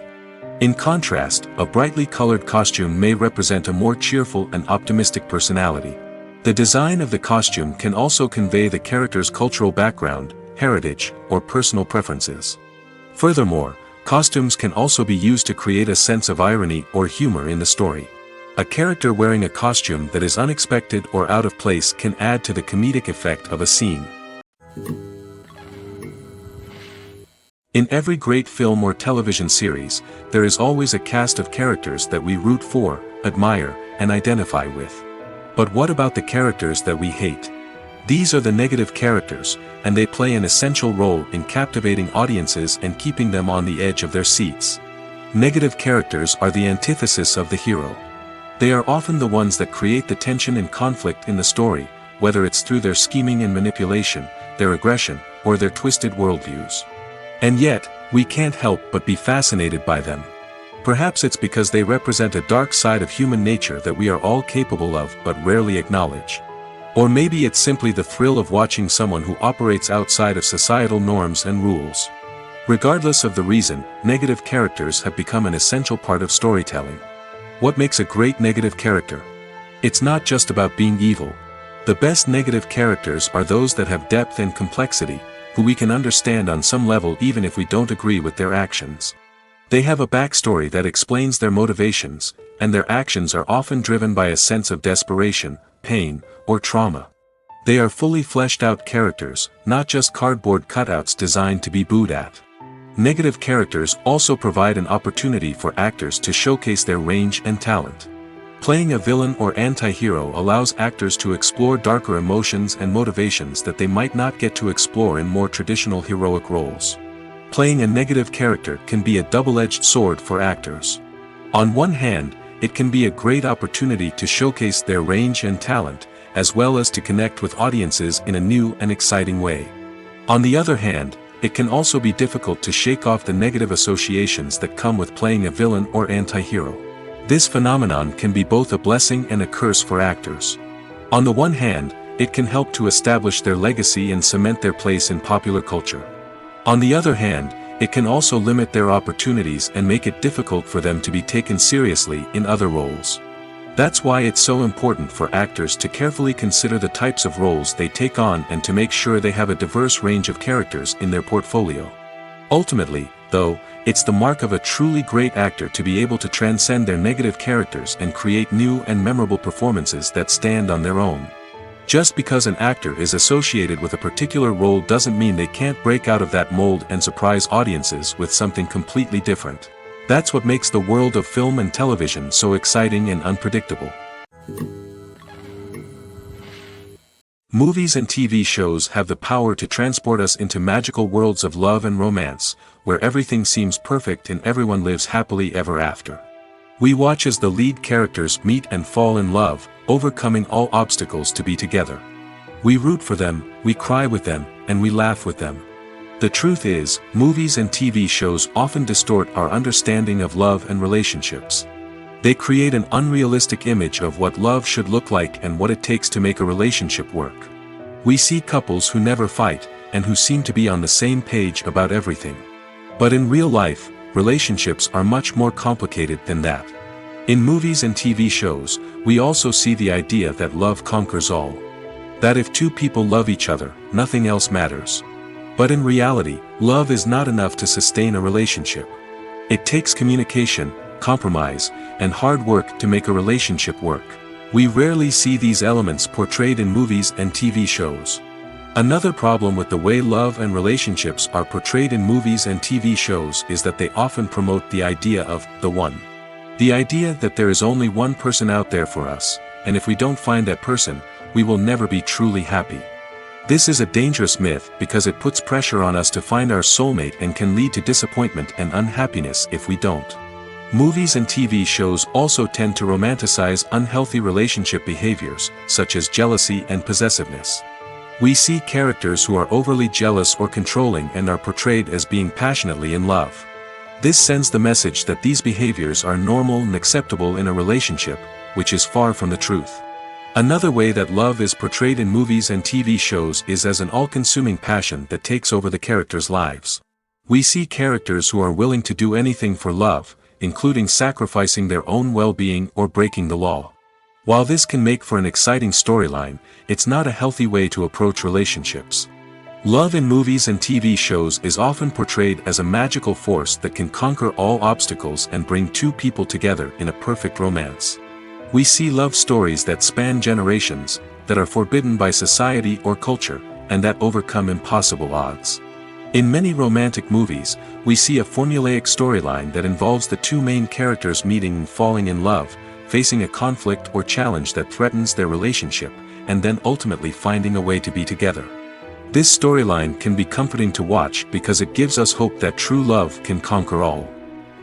In contrast, a brightly colored costume may represent a more cheerful and optimistic personality. The design of the costume can also convey the character's cultural background, heritage, or personal preferences. Furthermore, costumes can also be used to create a sense of irony or humor in the story. A character wearing a costume that is unexpected or out of place can add to the comedic effect of a scene. In every great film or television series, there is always a cast of characters that we root for, admire, and identify with. But what about the characters that we hate? These are the negative characters, and they play an essential role in captivating audiences and keeping them on the edge of their seats. Negative characters are the antithesis of the hero. They are often the ones that create the tension and conflict in the story, whether it's through their scheming and manipulation, their aggression, or their twisted worldviews. And yet, we can't help but be fascinated by them. Perhaps it's because they represent a dark side of human nature that we are all capable of but rarely acknowledge. Or maybe it's simply the thrill of watching someone who operates outside of societal norms and rules. Regardless of the reason, negative characters have become an essential part of storytelling. What makes a great negative character? It's not just about being evil. The best negative characters are those that have depth and complexity, who we can understand on some level even if we don't agree with their actions. They have a backstory that explains their motivations, and their actions are often driven by a sense of desperation, pain, or trauma. They are fully fleshed out characters, not just cardboard cutouts designed to be booed at. Negative characters also provide an opportunity for actors to showcase their range and talent. Playing a villain or anti-hero allows actors to explore darker emotions and motivations that they might not get to explore in more traditional heroic roles. Playing a negative character can be a double-edged sword for actors. On one hand, it can be a great opportunity to showcase their range and talent, as well as to connect with audiences in a new and exciting way. On the other hand, it can also be difficult to shake off the negative associations that come with playing a villain or anti-hero. This phenomenon can be both a blessing and a curse for actors. On the one hand, it can help to establish their legacy and cement their place in popular culture. On the other hand, it can also limit their opportunities and make it difficult for them to be taken seriously in other roles. That's why it's so important for actors to carefully consider the types of roles they take on and to make sure they have a diverse range of characters in their portfolio. Ultimately, though, it's the mark of a truly great actor to be able to transcend their negative characters and create new and memorable performances that stand on their own. Just because an actor is associated with a particular role doesn't mean they can't break out of that mold and surprise audiences with something completely different. That's what makes the world of film and television so exciting and unpredictable. Movies and TV shows have the power to transport us into magical worlds of love and romance, where everything seems perfect and everyone lives happily ever after. We watch as the lead characters meet and fall in love, overcoming all obstacles to be together. We root for them, we cry with them, and we laugh with them. The truth is, movies and TV shows often distort our understanding of love and relationships. They create an unrealistic image of what love should look like and what it takes to make a relationship work. We see couples who never fight, and who seem to be on the same page about everything. But in real life, relationships are much more complicated than that. In movies and TV shows, we also see the idea that love conquers all. That if two people love each other, nothing else matters. But in reality, love is not enough to sustain a relationship. It takes communication, compromise, and hard work to make a relationship work. We rarely see these elements portrayed in movies and TV shows. Another problem with the way love and relationships are portrayed in movies and TV shows is that they often promote the idea of the one. The idea that there is only one person out there for us, and if we don't find that person, we will never be truly happy. This is a dangerous myth because it puts pressure on us to find our soulmate and can lead to disappointment and unhappiness if we don't. Movies and TV shows also tend to romanticize unhealthy relationship behaviors, such as jealousy and possessiveness. We see characters who are overly jealous or controlling and are portrayed as being passionately in love. This sends the message that these behaviors are normal and acceptable in a relationship, which is far from the truth. Another way that love is portrayed in movies and TV shows is as an all-consuming passion that takes over the characters' lives. We see characters who are willing to do anything for love, including sacrificing their own well-being or breaking the law. While this can make for an exciting storyline, it's not a healthy way to approach relationships. Love in movies and TV shows is often portrayed as a magical force that can conquer all obstacles and bring two people together in a perfect romance. We see love stories that span generations, that are forbidden by society or culture, and that overcome impossible odds. In many romantic movies, we see a formulaic storyline that involves the two main characters meeting and falling in love, facing a conflict or challenge that threatens their relationship, and then ultimately finding a way to be together. This storyline can be comforting to watch because it gives us hope that true love can conquer all.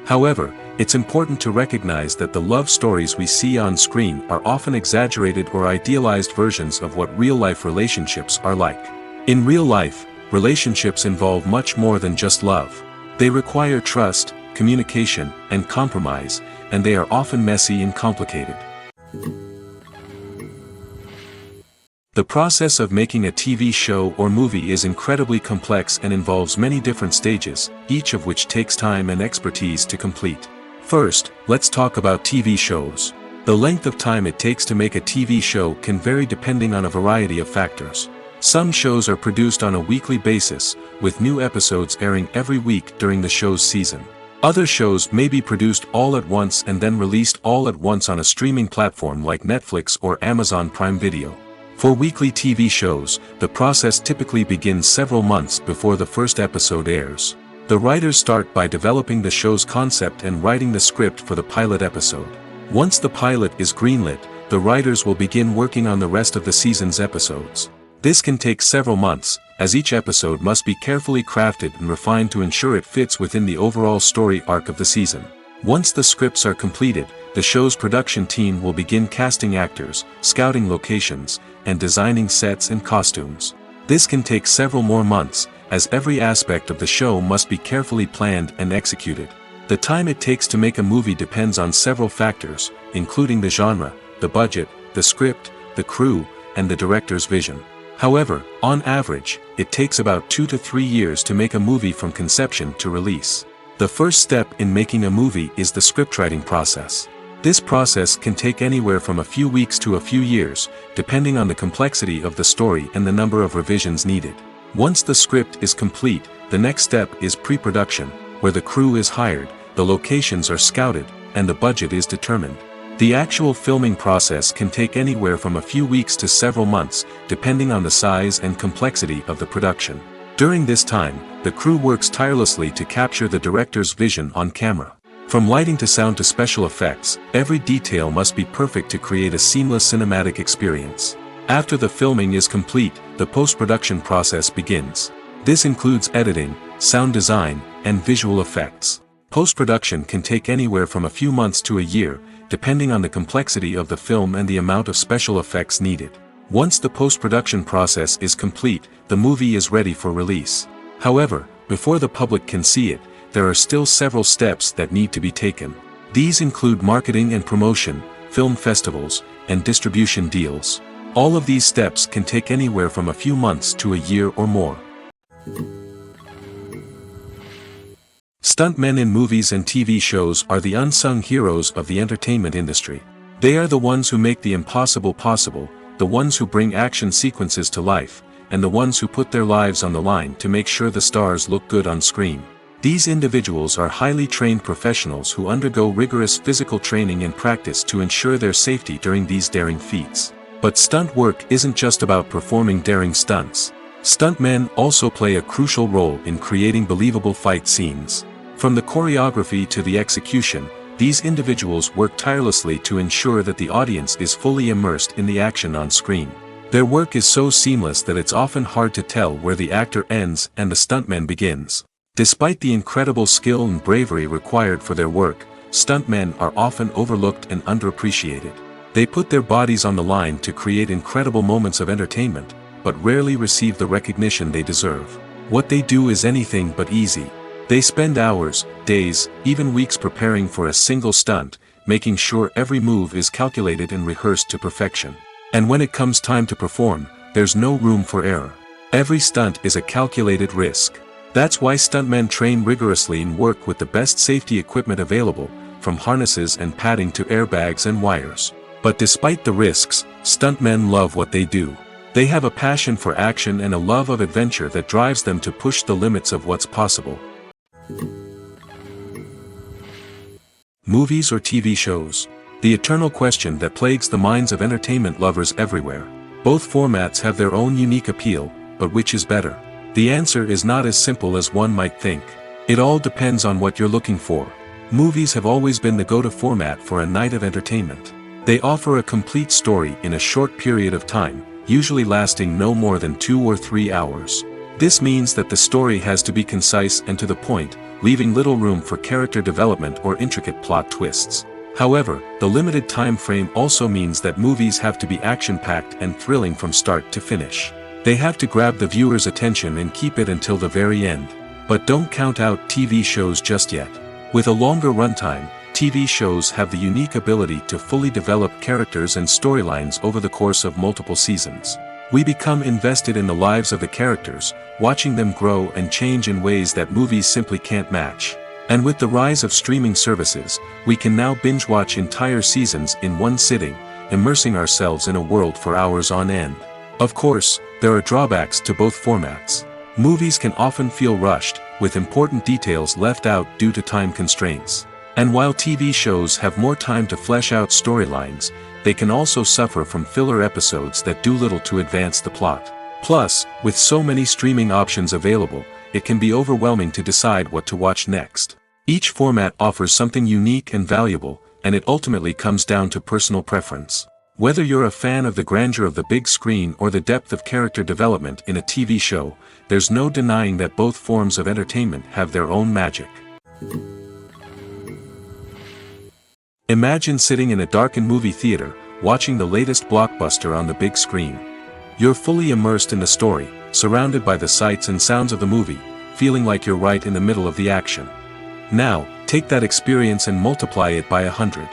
However, it's important to recognize that the love stories we see on screen are often exaggerated or idealized versions of what real-life relationships are like. In real life, relationships involve much more than just love. They require trust, communication, and compromise, and they are often messy and complicated. The process of making a TV show or movie is incredibly complex and involves many different stages, each of which takes time and expertise to complete. First, let's talk about TV shows. The length of time it takes to make a TV show can vary depending on a variety of factors. Some shows are produced on a weekly basis, with new episodes airing every week during the show's season. Other shows may be produced all at once and then released all at once on a streaming platform like Netflix or Amazon Prime Video. For weekly TV shows, the process typically begins several months before the first episode airs. The writers start by developing the show's concept and writing the script for the pilot episode. Once the pilot is greenlit, the writers will begin working on the rest of the season's episodes. This can take several months, as each episode must be carefully crafted and refined to ensure it fits within the overall story arc of the season. Once the scripts are completed, the show's production team will begin casting actors, scouting locations, and designing sets and costumes. This can take several more months, as every aspect of the show must be carefully planned and executed. The time it takes to make a movie depends on several factors, including the genre, the budget, the script, the crew, and the director's vision. However, on average, it takes about 2 to 3 years to make a movie from conception to release. The first step in making a movie is the scriptwriting process. This process can take anywhere from a few weeks to a few years, depending on the complexity of the story and the number of revisions needed. Once the script is complete, the next step is pre-production, where the crew is hired, the locations are scouted, and the budget is determined. The actual filming process can take anywhere from a few weeks to several months, depending on the size and complexity of the production. During this time, the crew works tirelessly to capture the director's vision on camera. From lighting to sound to special effects, every detail must be perfect to create a seamless cinematic experience. After the filming is complete, the post-production process begins. This includes editing, sound design, and visual effects. Post-production can take anywhere from a few months to a year, depending on the complexity of the film and the amount of special effects needed. Once the post-production process is complete, the movie is ready for release. However, before the public can see it, there are still several steps that need to be taken. These include marketing and promotion, film festivals, and distribution deals. All of these steps can take anywhere from a few months to a year or more. Stuntmen in movies and TV shows are the unsung heroes of the entertainment industry. They are the ones who make the impossible possible, the ones who bring action sequences to life, and the ones who put their lives on the line to make sure the stars look good on screen. These individuals are highly trained professionals who undergo rigorous physical training and practice to ensure their safety during these daring feats. But stunt work isn't just about performing daring stunts. Stuntmen also play a crucial role in creating believable fight scenes. From the choreography to the execution, these individuals work tirelessly to ensure that the audience is fully immersed in the action on screen. Their work is so seamless that it's often hard to tell where the actor ends and the stuntman begins. Despite the incredible skill and bravery required for their work, stuntmen are often overlooked and underappreciated. They put their bodies on the line to create incredible moments of entertainment, but rarely receive the recognition they deserve. What they do is anything but easy. They spend hours, days, even weeks preparing for a single stunt, making sure every move is calculated and rehearsed to perfection. And when it comes time to perform, there's no room for error. Every stunt is a calculated risk. That's why stuntmen train rigorously and work with the best safety equipment available, from harnesses and padding to airbags and wires. But despite the risks, stuntmen love what they do. They have a passion for action and a love of adventure that drives them to push the limits of what's possible. Movies or TV shows? The eternal question that plagues the minds of entertainment lovers everywhere. Both formats have their own unique appeal, but which is better? The answer is not as simple as one might think. It all depends on what you're looking for. Movies have always been the go-to format for a night of entertainment. They offer a complete story in a short period of time, usually lasting no more than 2 or 3 hours. This means that the story has to be concise and to the point, leaving little room for character development or intricate plot twists. However, the limited time frame also means that movies have to be action-packed and thrilling from start to finish. They have to grab the viewer's attention and keep it until the very end. But don't count out TV shows just yet. With a longer runtime, TV shows have the unique ability to fully develop characters and storylines over the course of multiple seasons. We become invested in the lives of the characters, watching them grow and change in ways that movies simply can't match. And with the rise of streaming services, we can now binge-watch entire seasons in one sitting, immersing ourselves in a world for hours on end. Of course, there are drawbacks to both formats. Movies can often feel rushed, with important details left out due to time constraints. And while TV shows have more time to flesh out storylines, they can also suffer from filler episodes that do little to advance the plot. Plus, with so many streaming options available, it can be overwhelming to decide what to watch next. Each format offers something unique and valuable, and it ultimately comes down to personal preference. Whether you're a fan of the grandeur of the big screen or the depth of character development in a TV show, there's no denying that both forms of entertainment have their own magic. Imagine sitting in a darkened movie theater, watching the latest blockbuster on the big screen. You're fully immersed in the story, surrounded by the sights and sounds of the movie, feeling like you're right in the middle of the action. Now, take that experience and multiply it by 100.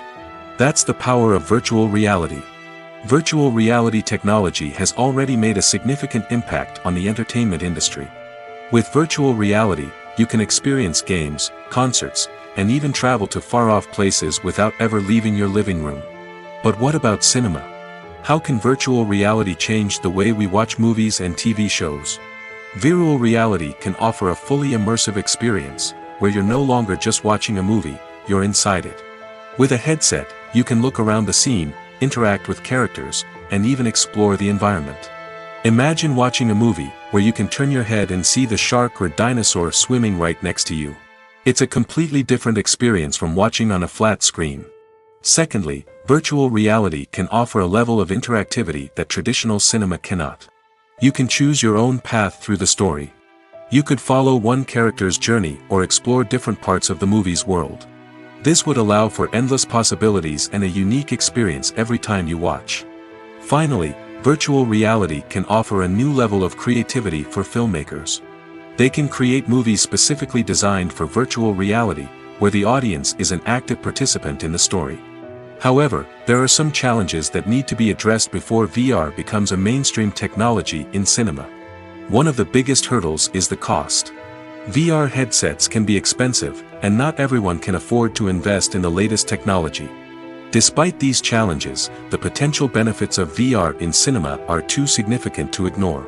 That's the power of virtual reality. Virtual reality technology has already made a significant impact on the entertainment industry. With virtual reality, you can experience games, concerts, and even travel to far-off places without ever leaving your living room. But what about cinema? How can virtual reality change the way we watch movies and TV shows? Virtual reality can offer a fully immersive experience, where you're no longer just watching a movie, you're inside it. With a headset, you can look around the scene, interact with characters, and even explore the environment. Imagine watching a movie where you can turn your head and see the shark or dinosaur swimming right next to you. It's a completely different experience from watching on a flat screen. Secondly, virtual reality can offer a level of interactivity that traditional cinema cannot. You can choose your own path through the story. You could follow one character's journey or explore different parts of the movie's world. This would allow for endless possibilities and a unique experience every time you watch. Finally, virtual reality can offer a new level of creativity for filmmakers. They can create movies specifically designed for virtual reality, where the audience is an active participant in the story. However, there are some challenges that need to be addressed before VR becomes a mainstream technology in cinema. One of the biggest hurdles is the cost. VR headsets can be expensive, and not everyone can afford to invest in the latest technology. Despite these challenges, the potential benefits of VR in cinema are too significant to ignore.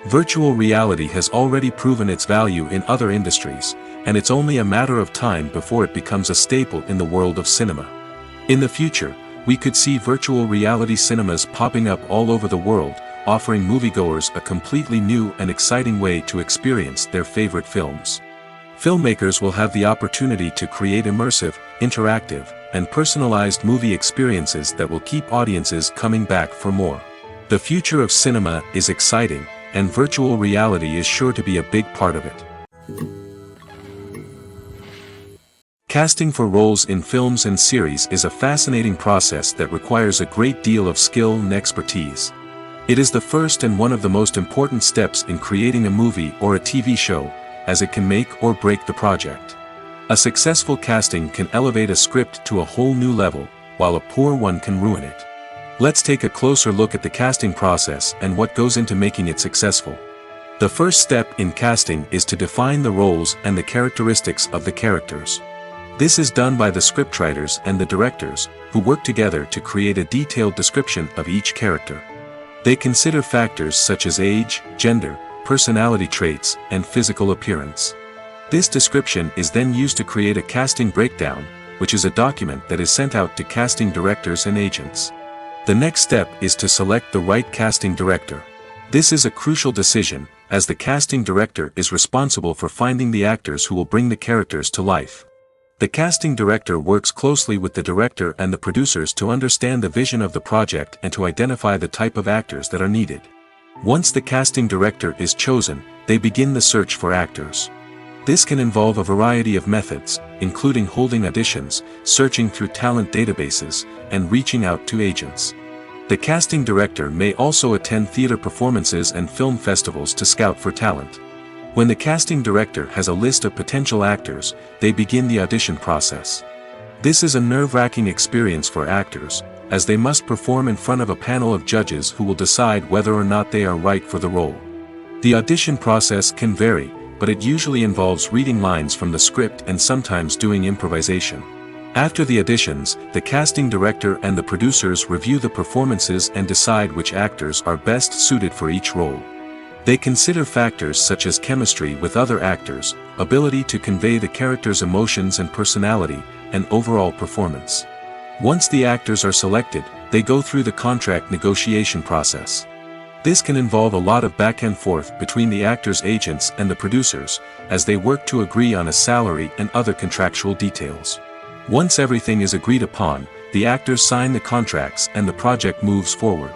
Virtual reality has already proven its value in other industries, and it's only a matter of time before it becomes a staple in the world of cinema. In the future, we could see virtual reality cinemas popping up all over the world, offering moviegoers a completely new and exciting way to experience their favorite films. Filmmakers will have the opportunity to create immersive, interactive, and personalized movie experiences that will keep audiences coming back for more. The future of cinema is exciting, and virtual reality is sure to be a big part of it. Casting for roles in films and series is a fascinating process that requires a great deal of skill and expertise. It is the first and one of the most important steps in creating a movie or a TV show, as it can make or break the project. A successful casting can elevate a script to a whole new level, while a poor one can ruin it. Let's take a closer look at the casting process and what goes into making it successful. The first step in casting is to define the roles and the characteristics of the characters. This is done by the scriptwriters and the directors, who work together to create a detailed description of each character. They consider factors such as age, gender, personality traits, and physical appearance. This description is then used to create a casting breakdown, which is a document that is sent out to casting directors and agents. The next step is to select the right casting director. This is a crucial decision, as the casting director is responsible for finding the actors who will bring the characters to life. The casting director works closely with the director and the producers to understand the vision of the project and to identify the type of actors that are needed. Once the casting director is chosen, they begin the search for actors. This can involve a variety of methods, including holding auditions, searching through talent databases, and reaching out to agents. The casting director may also attend theater performances and film festivals to scout for talent. When the casting director has a list of potential actors, they begin the audition process. This is a nerve-wracking experience for actors, as they must perform in front of a panel of judges who will decide whether or not they are right for the role. The audition process can vary, but it usually involves reading lines from the script and sometimes doing improvisation. After the auditions, the casting director and the producers review the performances and decide which actors are best suited for each role. They consider factors such as chemistry with other actors, ability to convey the character's emotions and personality, and overall performance. Once the actors are selected, they go through the contract negotiation process. This can involve a lot of back and forth between the actors' agents and the producers, as they work to agree on a salary and other contractual details. Once everything is agreed upon, the actors sign the contracts and the project moves forward.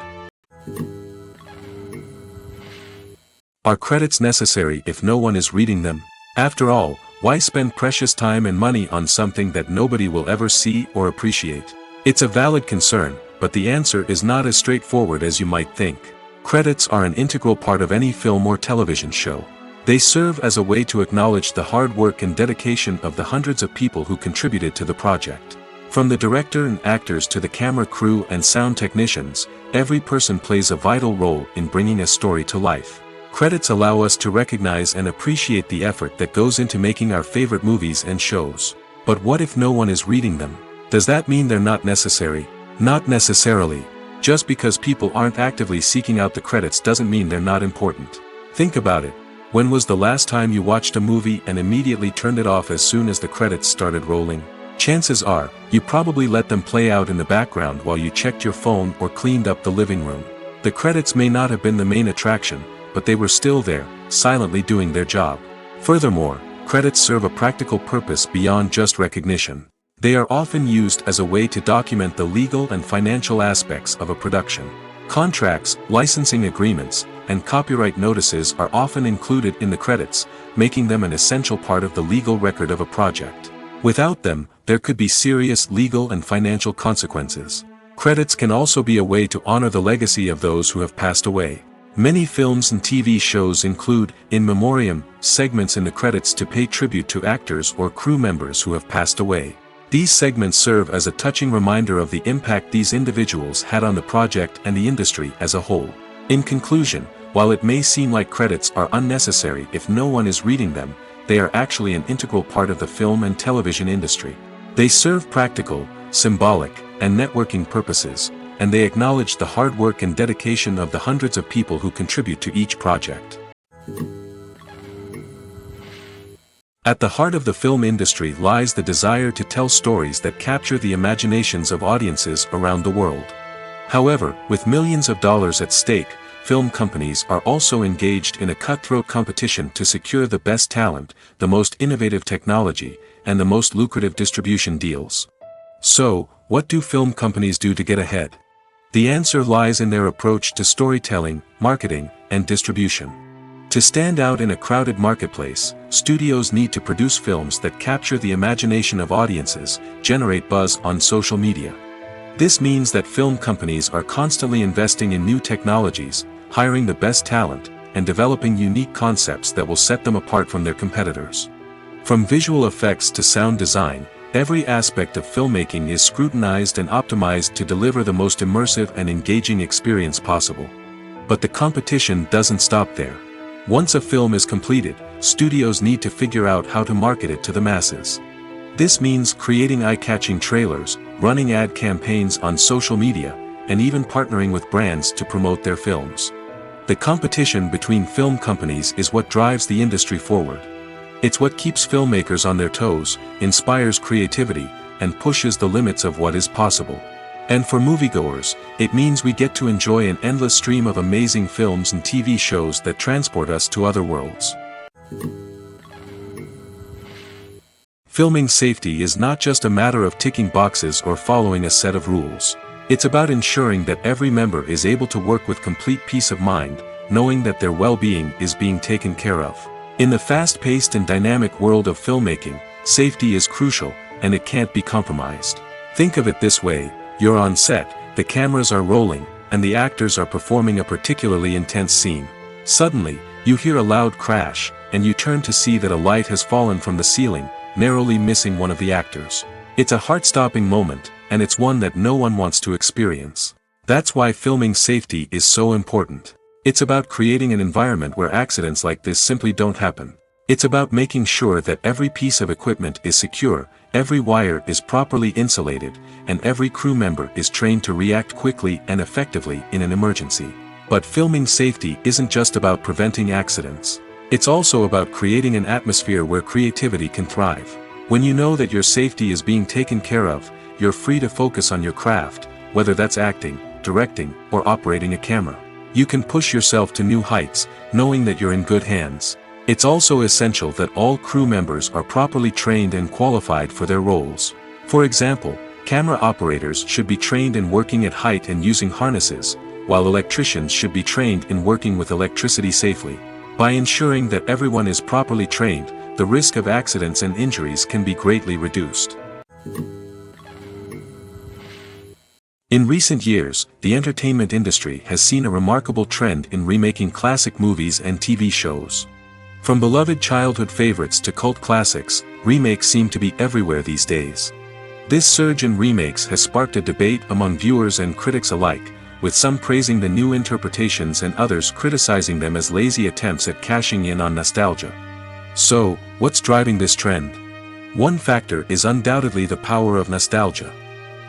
Are credits necessary if no one is reading them? After all, why spend precious time and money on something that nobody will ever see or appreciate? It's a valid concern, but the answer is not as straightforward as you might think. Credits are an integral part of any film or television show. They serve as a way to acknowledge the hard work and dedication of the hundreds of people who contributed to the project. From the director and actors to the camera crew and sound technicians, every person plays a vital role in bringing a story to life. Credits allow us to recognize and appreciate the effort that goes into making our favorite movies and shows. But what if no one is reading them? Does that mean they're not necessary? Not necessarily. Just because people aren't actively seeking out the credits doesn't mean they're not important. Think about it. When was the last time you watched a movie and immediately turned it off as soon as the credits started rolling? Chances are, you probably let them play out in the background while you checked your phone or cleaned up the living room. The credits may not have been the main attraction, but they were still there, silently doing their job. Furthermore, credits serve a practical purpose beyond just recognition. They are often used as a way to document the legal and financial aspects of a production. Contracts, licensing agreements, and copyright notices are often included in the credits, making them an essential part of the legal record of a project. Without them, there could be serious legal and financial consequences. Credits can also be a way to honor the legacy of those who have passed away. Many films and TV shows include, in memoriam, segments in the credits to pay tribute to actors or crew members who have passed away. These segments serve as a touching reminder of the impact these individuals had on the project and the industry as a whole. In conclusion, while it may seem like credits are unnecessary if no one is reading them, they are actually an integral part of the film and television industry. They serve practical, symbolic, and networking purposes, and they acknowledge the hard work and dedication of the hundreds of people who contribute to each project. At the heart of the film industry lies the desire to tell stories that capture the imaginations of audiences around the world. However, with millions of dollars at stake, film companies are also engaged in a cutthroat competition to secure the best talent, the most innovative technology, and the most lucrative distribution deals. So, what do film companies do to get ahead? The answer lies in their approach to storytelling, marketing, and distribution. To stand out in a crowded marketplace, studios need to produce films that capture the imagination of audiences, generate buzz on social media. This means that film companies are constantly investing in new technologies, hiring the best talent, and developing unique concepts that will set them apart from their competitors. From visual effects to sound design, every aspect of filmmaking is scrutinized and optimized to deliver the most immersive and engaging experience possible. But the competition doesn't stop there. Once a film is completed, studios need to figure out how to market it to the masses. This means creating eye-catching trailers, running ad campaigns on social media, and even partnering with brands to promote their films. The competition between film companies is what drives the industry forward. It's what keeps filmmakers on their toes, inspires creativity, and pushes the limits of what is possible. And for moviegoers, it means we get to enjoy an endless stream of amazing films and TV shows that transport us to other worlds. Filming safety is not just a matter of ticking boxes or following a set of rules. It's about ensuring that every member is able to work with complete peace of mind, knowing that their well-being is being taken care of. In the fast-paced and dynamic world of filmmaking, safety is crucial, and it can't be compromised. Think of it this way. You're on set, the cameras are rolling, and the actors are performing a particularly intense scene. Suddenly, you hear a loud crash, and you turn to see that a light has fallen from the ceiling, narrowly missing one of the actors. It's a heart-stopping moment, and it's one that no one wants to experience. That's why filming safety is so important. It's about creating an environment where accidents like this simply don't happen. It's about making sure that every piece of equipment is secure, every wire is properly insulated, and every crew member is trained to react quickly and effectively in an emergency. But filming safety isn't just about preventing accidents. It's also about creating an atmosphere where creativity can thrive. When you know that your safety is being taken care of, you're free to focus on your craft, whether that's acting, directing, or operating a camera. You can push yourself to new heights, knowing that you're in good hands. It's also essential that all crew members are properly trained and qualified for their roles. For example, camera operators should be trained in working at height and using harnesses, while electricians should be trained in working with electricity safely. By ensuring that everyone is properly trained, the risk of accidents and injuries can be greatly reduced. In recent years, the entertainment industry has seen a remarkable trend in remaking classic movies and TV shows. From beloved childhood favorites to cult classics, remakes seem to be everywhere these days. This surge in remakes has sparked a debate among viewers and critics alike, with some praising the new interpretations and others criticizing them as lazy attempts at cashing in on nostalgia. So, what's driving this trend? One factor is undoubtedly the power of nostalgia.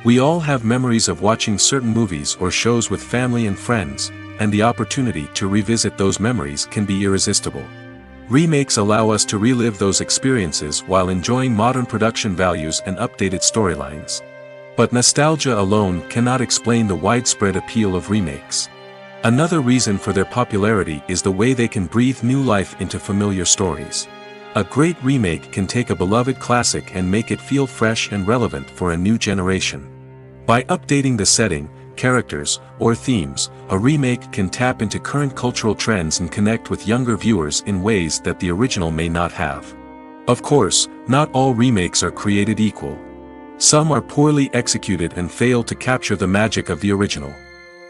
We all have memories of watching certain movies or shows with family and friends, and the opportunity to revisit those memories can be irresistible. Remakes allow us to relive those experiences while enjoying modern production values and updated storylines. But nostalgia alone cannot explain the widespread appeal of remakes. Another reason for their popularity is the way they can breathe new life into familiar stories. A great remake can take a beloved classic and make it feel fresh and relevant for a new generation. By updating the setting, characters, or themes, a remake can tap into current cultural trends and connect with younger viewers in ways that the original may not have. Of course, not all remakes are created equal. Some are poorly executed and fail to capture the magic of the original.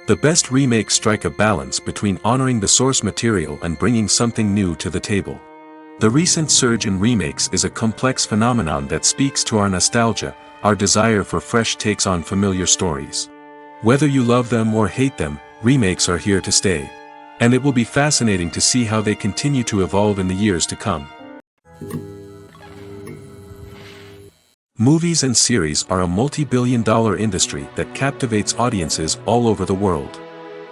The best remakes strike a balance between honoring the source material and bringing something new to the table. The recent surge in remakes is a complex phenomenon that speaks to our nostalgia, our desire for fresh takes on familiar stories. Whether you love them or hate them, remakes are here to stay. And it will be fascinating to see how they continue to evolve in the years to come. Movies and series are a multi-billion-dollar industry that captivates audiences all over the world.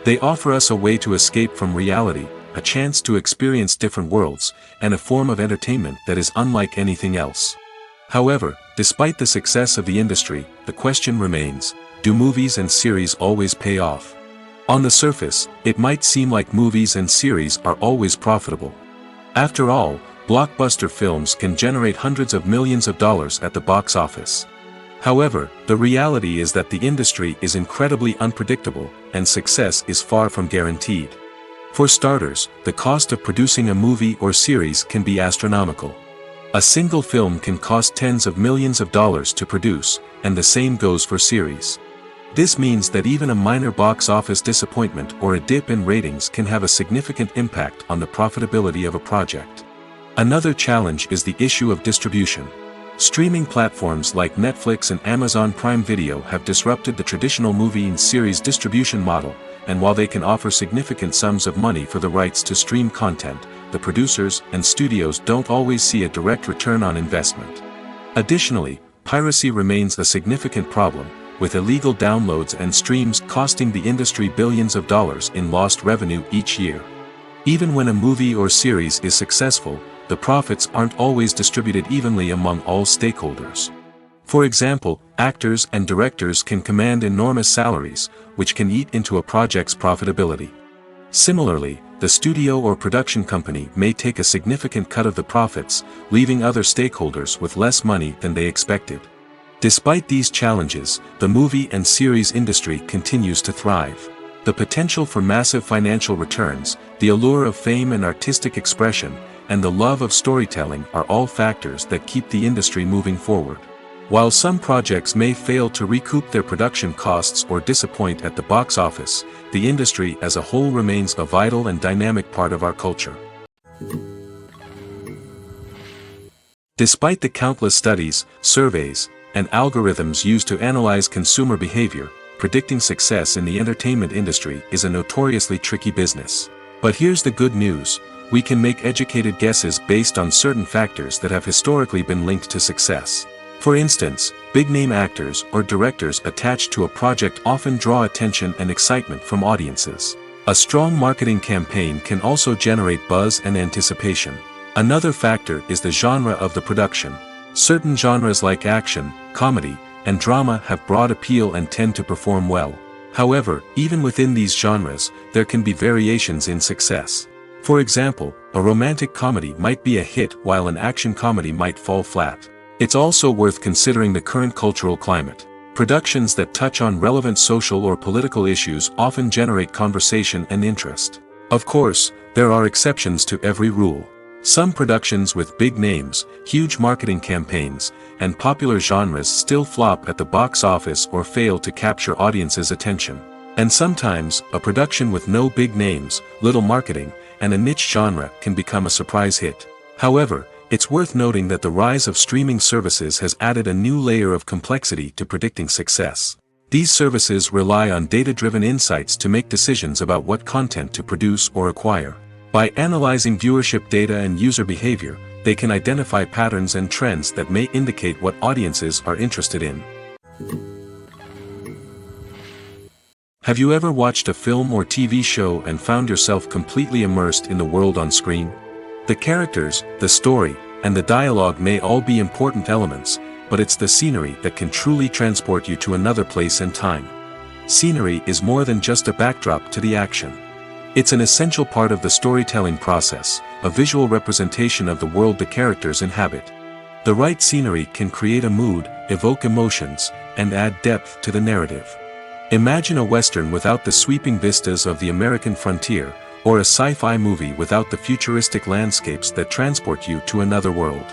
They offer us a way to escape from reality, a chance to experience different worlds, and a form of entertainment that is unlike anything else. However, despite the success of the industry, the question remains, do movies and series always pay off? On the surface, it might seem like movies and series are always profitable. After all, blockbuster films can generate hundreds of millions of dollars at the box office. However, the reality is that the industry is incredibly unpredictable, and success is far from guaranteed. For starters, the cost of producing a movie or series can be astronomical. A single film can cost tens of millions of dollars to produce, and the same goes for series. This means that even a minor box office disappointment or a dip in ratings can have a significant impact on the profitability of a project. Another challenge is the issue of distribution. Streaming platforms like Netflix and Amazon Prime Video have disrupted the traditional movie and series distribution model, and while they can offer significant sums of money for the rights to stream content, the producers and studios don't always see a direct return on investment. Additionally, piracy remains a significant problem, with illegal downloads and streams costing the industry billions of dollars in lost revenue each year. Even when a movie or series is successful, the profits aren't always distributed evenly among all stakeholders. For example, actors and directors can command enormous salaries, which can eat into a project's profitability. Similarly, the studio or production company may take a significant cut of the profits, leaving other stakeholders with less money than they expected. Despite these challenges, the movie and series industry continues to thrive. The potential for massive financial returns, the allure of fame and artistic expression, and the love of storytelling are all factors that keep the industry moving forward. While some projects may fail to recoup their production costs or disappoint at the box office, the industry as a whole remains a vital and dynamic part of our culture. Despite the countless studies, surveys, and algorithms used to analyze consumer behavior, predicting success in the entertainment industry is a notoriously tricky business. But here's the good news: we can make educated guesses based on certain factors that have historically been linked to success. For instance, big-name actors or directors attached to a project often draw attention and excitement from audiences. A strong marketing campaign can also generate buzz and anticipation. Another factor is the genre of the production. Certain genres like action, comedy, and drama have broad appeal and tend to perform well. However, even within these genres, there can be variations in success. For example, a romantic comedy might be a hit while an action comedy might fall flat. It's also worth considering the current cultural climate. Productions that touch on relevant social or political issues often generate conversation and interest. Of course, there are exceptions to every rule. Some productions with big names, huge marketing campaigns, and popular genres still flop at the box office or fail to capture audiences' attention. And sometimes, a production with no big names, little marketing, and a niche genre can become a surprise hit. However, it's worth noting that the rise of streaming services has added a new layer of complexity to predicting success. These services rely on data-driven insights to make decisions about what content to produce or acquire. By analyzing viewership data and user behavior, they can identify patterns and trends that may indicate what audiences are interested in. Have you ever watched a film or TV show and found yourself completely immersed in the world on screen? The characters, the story, and the dialogue may all be important elements, but it's the scenery that can truly transport you to another place and time. Scenery is more than just a backdrop to the action. It's an essential part of the storytelling process, a visual representation of the world the characters inhabit. The right scenery can create a mood, evoke emotions, and add depth to the narrative. Imagine a Western without the sweeping vistas of the American frontier, or a sci-fi movie without the futuristic landscapes that transport you to another world.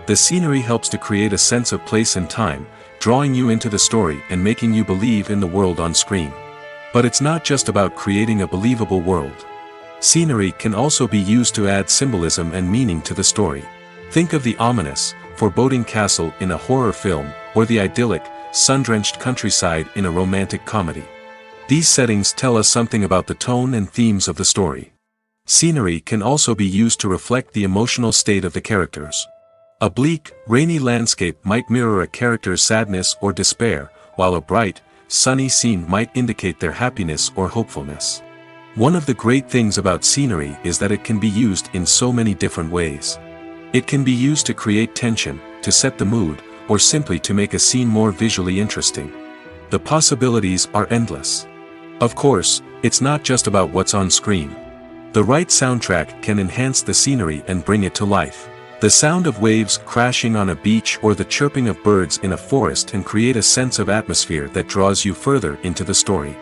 The scenery helps to create a sense of place and time, drawing you into the story and making you believe in the world on screen. But it's not just about creating a believable world. Scenery can also be used to add symbolism and meaning to the story. Think of the ominous, foreboding castle in a horror film, or the idyllic, sun-drenched countryside in a romantic comedy. These settings tell us something about the tone and themes of the story. Scenery can also be used to reflect the emotional state of the characters. A bleak, rainy landscape might mirror a character's sadness or despair, while a bright, sunny scene might indicate their happiness or hopefulness. One of the great things about scenery is that it can be used in so many different ways. It can be used to create tension, to set the mood, or simply to make a scene more visually interesting. The possibilities are endless. Of course, it's not just about what's on screen. The right soundtrack can enhance the scenery and bring it to life. The sound of waves crashing on a beach or the chirping of birds in a forest can create a sense of atmosphere that draws you further into the story.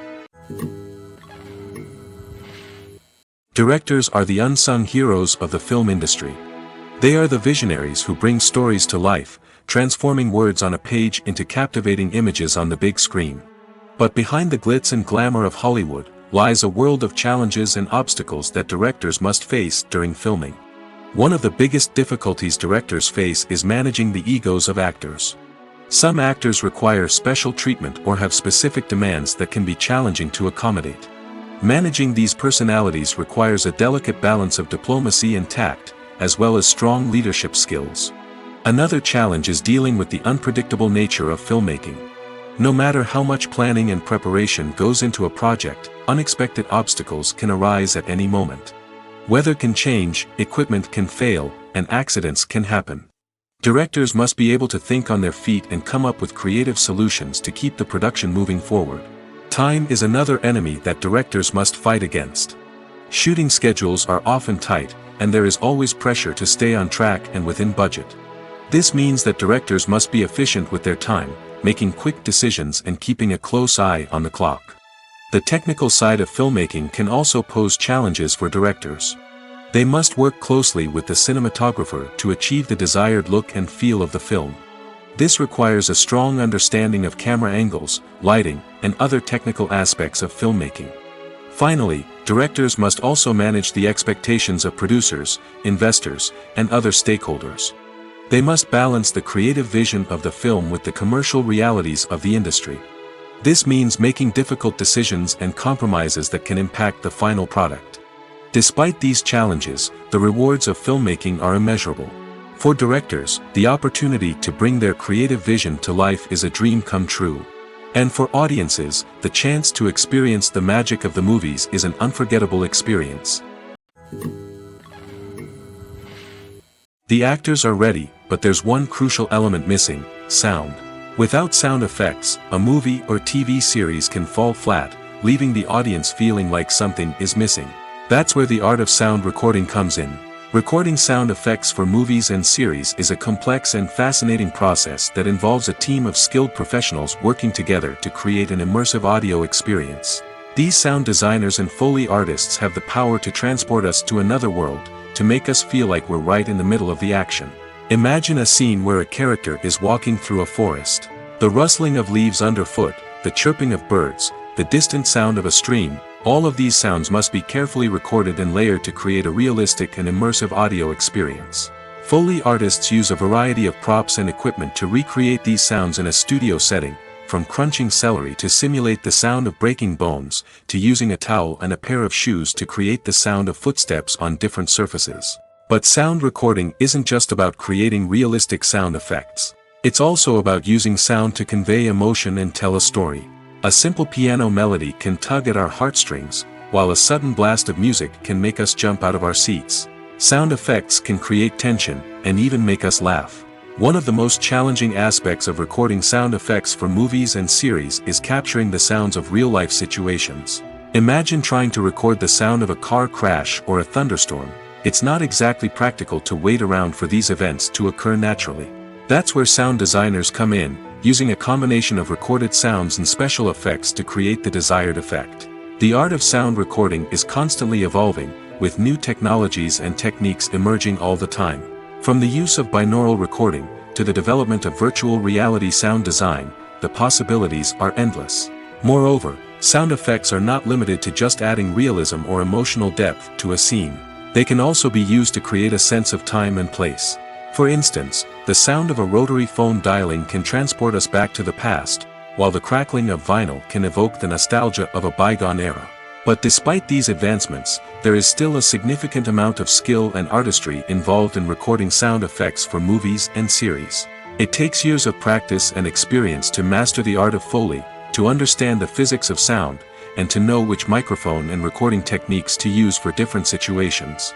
Directors are the unsung heroes of the film industry. They are the visionaries who bring stories to life, transforming words on a page into captivating images on the big screen. But behind the glitz and glamour of Hollywood lies a world of challenges and obstacles that directors must face during filming. One of the biggest difficulties directors face is managing the egos of actors. Some actors require special treatment or have specific demands that can be challenging to accommodate. Managing these personalities requires a delicate balance of diplomacy and tact, as well as strong leadership skills. Another challenge is dealing with the unpredictable nature of filmmaking. No matter how much planning and preparation goes into a project, unexpected obstacles can arise at any moment. Weather can change, equipment can fail, and accidents can happen. Directors must be able to think on their feet and come up with creative solutions to keep the production moving forward. Time is another enemy that directors must fight against. Shooting schedules are often tight, and there is always pressure to stay on track and within budget. This means that directors must be efficient with their time, making quick decisions and keeping a close eye on the clock. The technical side of filmmaking can also pose challenges for directors. They must work closely with the cinematographer to achieve the desired look and feel of the film. This requires a strong understanding of camera angles, lighting, and other technical aspects of filmmaking. Finally, directors must also manage the expectations of producers, investors, and other stakeholders. They must balance the creative vision of the film with the commercial realities of the industry. This means making difficult decisions and compromises that can impact the final product. Despite these challenges, the rewards of filmmaking are immeasurable. For directors, the opportunity to bring their creative vision to life is a dream come true. And for audiences, the chance to experience the magic of the movies is an unforgettable experience. The actors are ready, but there's one crucial element missing: sound. Without sound effects, a movie or TV series can fall flat, leaving the audience feeling like something is missing. That's where the art of sound recording comes in. Recording sound effects for movies and series is a complex and fascinating process that involves a team of skilled professionals working together to create an immersive audio experience. These sound designers and Foley artists have the power to transport us to another world, to make us feel like we're right in the middle of the action. Imagine a scene where a character is walking through a forest. The rustling of leaves underfoot, the chirping of birds, the distant sound of a stream, all of these sounds must be carefully recorded and layered to create a realistic and immersive audio experience. Foley artists use a variety of props and equipment to recreate these sounds in a studio setting, from crunching celery to simulate the sound of breaking bones, to using a towel and a pair of shoes to create the sound of footsteps on different surfaces. But sound recording isn't just about creating realistic sound effects. It's also about using sound to convey emotion and tell a story. A simple piano melody can tug at our heartstrings, while a sudden blast of music can make us jump out of our seats. Sound effects can create tension, and even make us laugh. One of the most challenging aspects of recording sound effects for movies and series is capturing the sounds of real-life situations. Imagine trying to record the sound of a car crash or a thunderstorm. It's not exactly practical to wait around for these events to occur naturally. That's where sound designers come in, using a combination of recorded sounds and special effects to create the desired effect. The art of sound recording is constantly evolving, with new technologies and techniques emerging all the time. From the use of binaural recording, to the development of virtual reality sound design, the possibilities are endless. Moreover, sound effects are not limited to just adding realism or emotional depth to a scene. They can also be used to create a sense of time and place. For instance, the sound of a rotary phone dialing can transport us back to the past, while the crackling of vinyl can evoke the nostalgia of a bygone era. But despite these advancements, there is still a significant amount of skill and artistry involved in recording sound effects for movies and series. It takes years of practice and experience to master the art of Foley, to understand the physics of sound, and to know which microphone and recording techniques to use for different situations.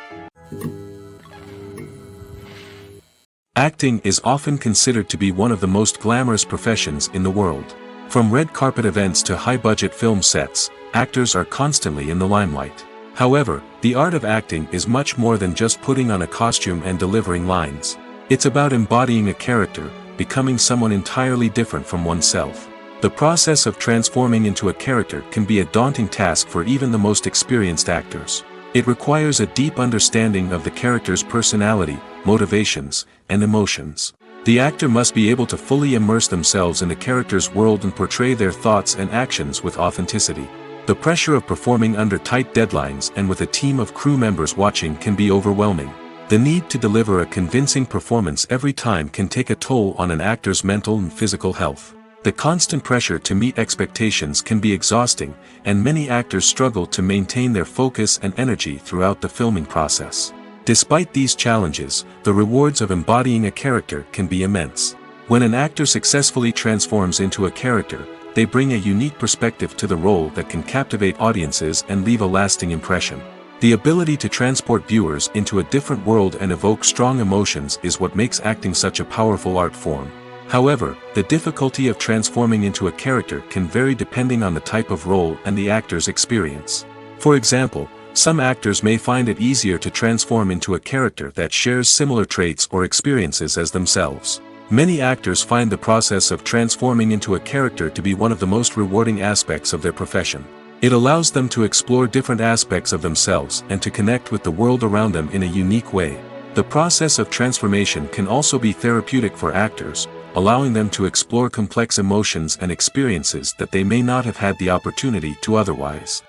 Acting is often considered to be one of the most glamorous professions in the world. From red carpet events to high-budget film sets, actors are constantly in the limelight. However, the art of acting is much more than just putting on a costume and delivering lines. It's about embodying a character, becoming someone entirely different from oneself. The process of transforming into a character can be a daunting task for even the most experienced actors. It requires a deep understanding of the character's personality, motivations, and emotions. The actor must be able to fully immerse themselves in the character's world and portray their thoughts and actions with authenticity. The pressure of performing under tight deadlines and with a team of crew members watching can be overwhelming. The need to deliver a convincing performance every time can take a toll on an actor's mental and physical health. The constant pressure to meet expectations can be exhausting, and many actors struggle to maintain their focus and energy throughout the filming process. Despite these challenges, the rewards of embodying a character can be immense. When an actor successfully transforms into a character, they bring a unique perspective to the role that can captivate audiences and leave a lasting impression. The ability to transport viewers into a different world and evoke strong emotions is what makes acting such a powerful art form. However, the difficulty of transforming into a character can vary depending on the type of role and the actor's experience. For example, some actors may find it easier to transform into a character that shares similar traits or experiences as themselves. Many actors find the process of transforming into a character to be one of the most rewarding aspects of their profession. It allows them to explore different aspects of themselves and to connect with the world around them in a unique way. The process of transformation can also be therapeutic for actors, allowing them to explore complex emotions and experiences that they may not have had the opportunity to otherwise.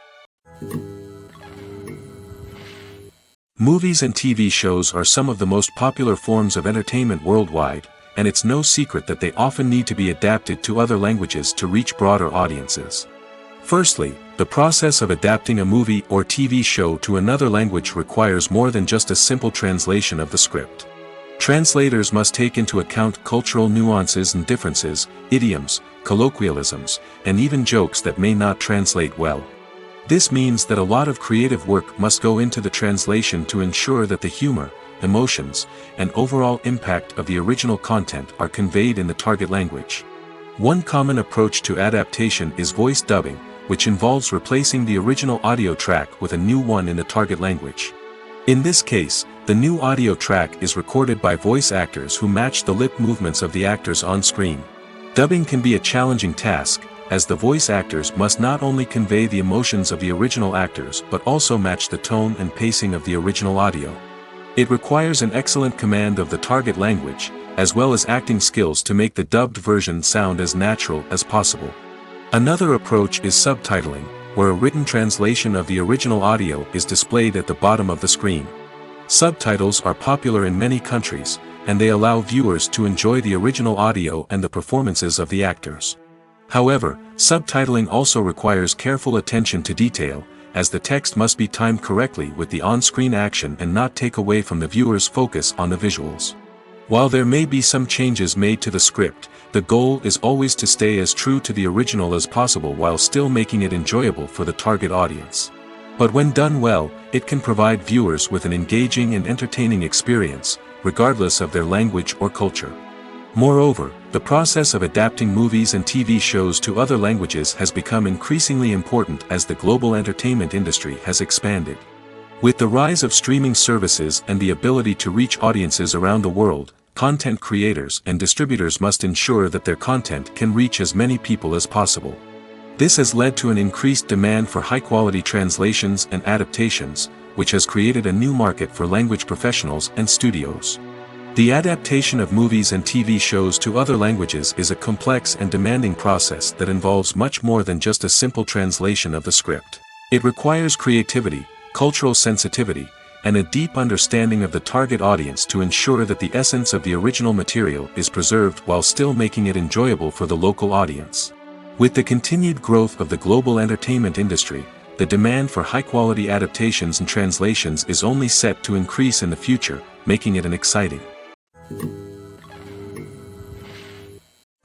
Movies and TV shows are some of the most popular forms of entertainment worldwide, and it's no secret that they often need to be adapted to other languages to reach broader audiences. Firstly, the process of adapting a movie or TV show to another language requires more than just a simple translation of the script. Translators must take into account cultural nuances and differences, idioms, colloquialisms, and even jokes that may not translate well. This means that a lot of creative work must go into the translation to ensure that the humor, emotions, and overall impact of the original content are conveyed in the target language. One common approach to adaptation is voice dubbing, which involves replacing the original audio track with a new one in the target language. In this case, the new audio track is recorded by voice actors who match the lip movements of the actors on screen. Dubbing can be a challenging task, as the voice actors must not only convey the emotions of the original actors but also match the tone and pacing of the original audio. It requires an excellent command of the target language, as well as acting skills to make the dubbed version sound as natural as possible. Another approach is subtitling, where a written translation of the original audio is displayed at the bottom of the screen. Subtitles are popular in many countries, and they allow viewers to enjoy the original audio and the performances of the actors. However, subtitling also requires careful attention to detail, as the text must be timed correctly with the on-screen action and not take away from the viewer's focus on the visuals. While there may be some changes made to the script, the goal is always to stay as true to the original as possible while still making it enjoyable for the target audience. But when done well, it can provide viewers with an engaging and entertaining experience, regardless of their language or culture. Moreover, the process of adapting movies and TV shows to other languages has become increasingly important as the global entertainment industry has expanded. With the rise of streaming services and the ability to reach audiences around the world, content creators and distributors must ensure that their content can reach as many people as possible. This has led to an increased demand for high-quality translations and adaptations, which has created a new market for language professionals and studios. The adaptation of movies and TV shows to other languages is a complex and demanding process that involves much more than just a simple translation of the script. It requires creativity, cultural sensitivity, and a deep understanding of the target audience to ensure that the essence of the original material is preserved while still making it enjoyable for the local audience. With the continued growth of the global entertainment industry, the demand for high-quality adaptations and translations is only set to increase in the future, making it an exciting.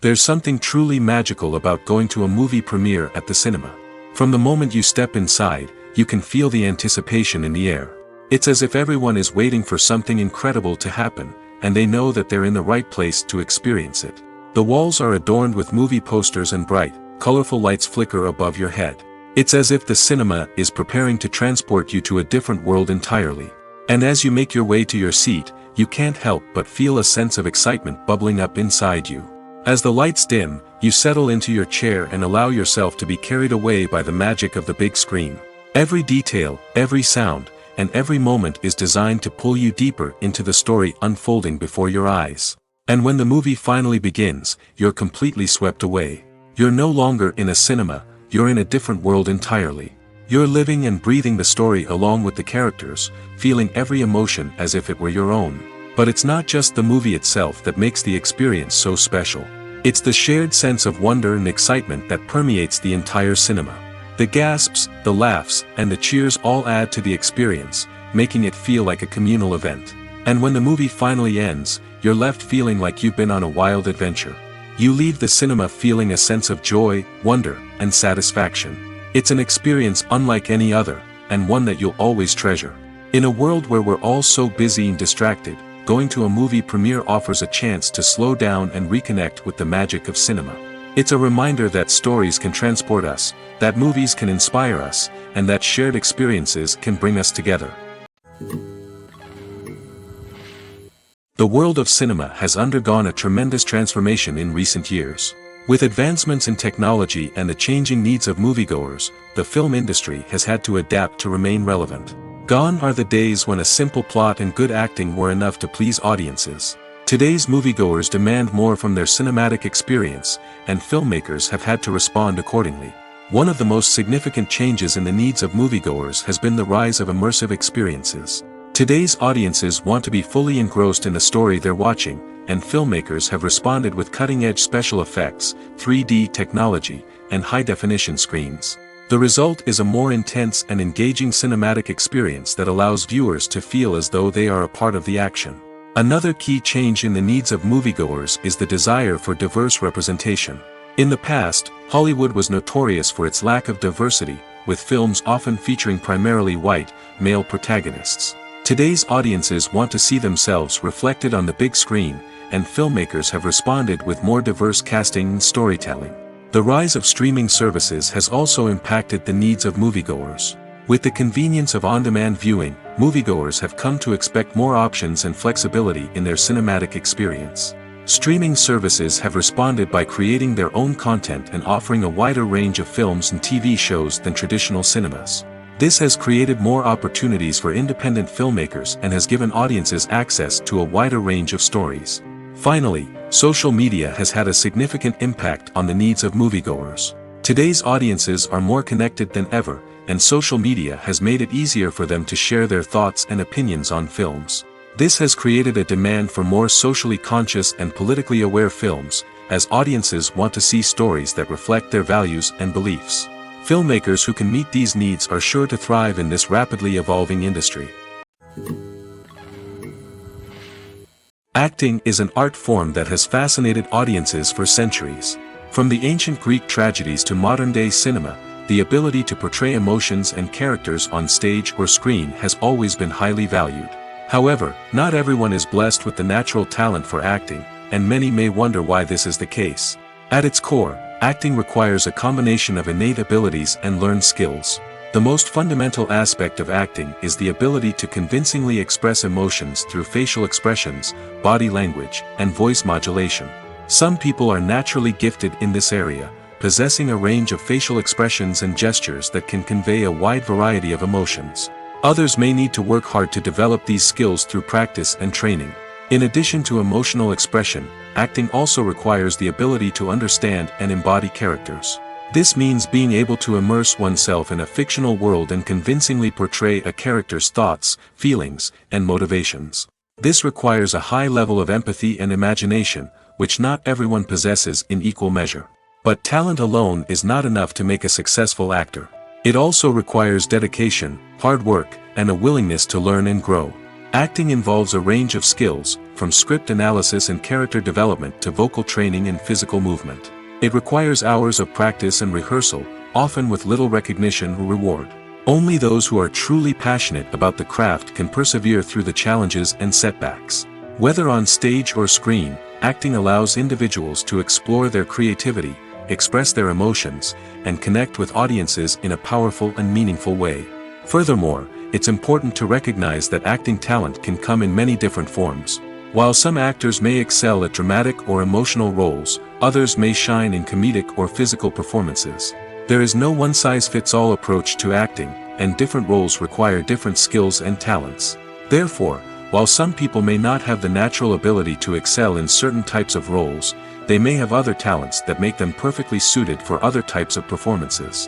There's something truly magical about going to a movie premiere at the cinema. From the moment you step inside, you can feel the anticipation in the air. It's as if everyone is waiting for something incredible to happen, and they know that they're in the right place to experience it. The walls are adorned with movie posters and bright, colorful lights flicker above your head. It's as if the cinema is preparing to transport you to a different world entirely. And as you make your way to your seat, you can't help but feel a sense of excitement bubbling up inside you. As the lights dim, you settle into your chair and allow yourself to be carried away by the magic of the big screen. Every detail, every sound, and every moment is designed to pull you deeper into the story unfolding before your eyes. And when the movie finally begins, you're completely swept away. You're no longer in a cinema, you're in a different world entirely. You're living and breathing the story along with the characters, feeling every emotion as if it were your own. But it's not just the movie itself that makes the experience so special. It's the shared sense of wonder and excitement that permeates the entire cinema. The gasps, the laughs, and the cheers all add to the experience, making it feel like a communal event. And when the movie finally ends, you're left feeling like you've been on a wild adventure. You leave the cinema feeling a sense of joy, wonder, and satisfaction. It's an experience unlike any other, and one that you'll always treasure. In a world where we're all so busy and distracted, going to a movie premiere offers a chance to slow down and reconnect with the magic of cinema. It's a reminder that stories can transport us, that movies can inspire us, and that shared experiences can bring us together. The world of cinema has undergone a tremendous transformation in recent years. With advancements in technology and the changing needs of moviegoers, the film industry has had to adapt to remain relevant. Gone are the days when a simple plot and good acting were enough to please audiences. Today's moviegoers demand more from their cinematic experience, and filmmakers have had to respond accordingly. One of the most significant changes in the needs of moviegoers has been the rise of immersive experiences. Today's audiences want to be fully engrossed in the story they're watching, and filmmakers have responded with cutting-edge special effects, 3D technology, and high-definition screens. The result is a more intense and engaging cinematic experience that allows viewers to feel as though they are a part of the action. Another key change in the needs of moviegoers is the desire for diverse representation. In the past, Hollywood was notorious for its lack of diversity, with films often featuring primarily white, male protagonists. Today's audiences want to see themselves reflected on the big screen, and filmmakers have responded with more diverse casting and storytelling. The rise of streaming services has also impacted the needs of moviegoers. With the convenience of on-demand viewing, moviegoers have come to expect more options and flexibility in their cinematic experience. Streaming services have responded by creating their own content and offering a wider range of films and TV shows than traditional cinemas. This has created more opportunities for independent filmmakers and has given audiences access to a wider range of stories. Finally, social media has had a significant impact on the needs of moviegoers. Today's audiences are more connected than ever, and social media has made it easier for them to share their thoughts and opinions on films. This has created a demand for more socially conscious and politically aware films, as audiences want to see stories that reflect their values and beliefs. Filmmakers who can meet these needs are sure to thrive in this rapidly evolving industry. Acting is an art form that has fascinated audiences for centuries. From the ancient Greek tragedies to modern-day cinema, the ability to portray emotions and characters on stage or screen has always been highly valued. However, not everyone is blessed with the natural talent for acting, and many may wonder why this is the case. At its core, acting requires a combination of innate abilities and learned skills. The most fundamental aspect of acting is the ability to convincingly express emotions through facial expressions, body language, and voice modulation. Some people are naturally gifted in this area, possessing a range of facial expressions and gestures that can convey a wide variety of emotions. Others may need to work hard to develop these skills through practice and training. In addition to emotional expression, acting also requires the ability to understand and embody characters. This means being able to immerse oneself in a fictional world and convincingly portray a character's thoughts, feelings, and motivations. This requires a high level of empathy and imagination, which not everyone possesses in equal measure. But talent alone is not enough to make a successful actor. It also requires dedication, hard work, and a willingness to learn and grow. Acting involves a range of skills, from script analysis and character development to vocal training and physical movement. It requires hours of practice and rehearsal, often with little recognition or reward. Only those who are truly passionate about the craft can persevere through the challenges and setbacks. Whether on stage or screen, acting allows individuals to explore their creativity, express their emotions, and connect with audiences in a powerful and meaningful way. Furthermore, it's important to recognize that acting talent can come in many different forms. While some actors may excel at dramatic or emotional roles, others may shine in comedic or physical performances. There is no one-size-fits-all approach to acting, and different roles require different skills and talents. Therefore, while some people may not have the natural ability to excel in certain types of roles, they may have other talents that make them perfectly suited for other types of performances.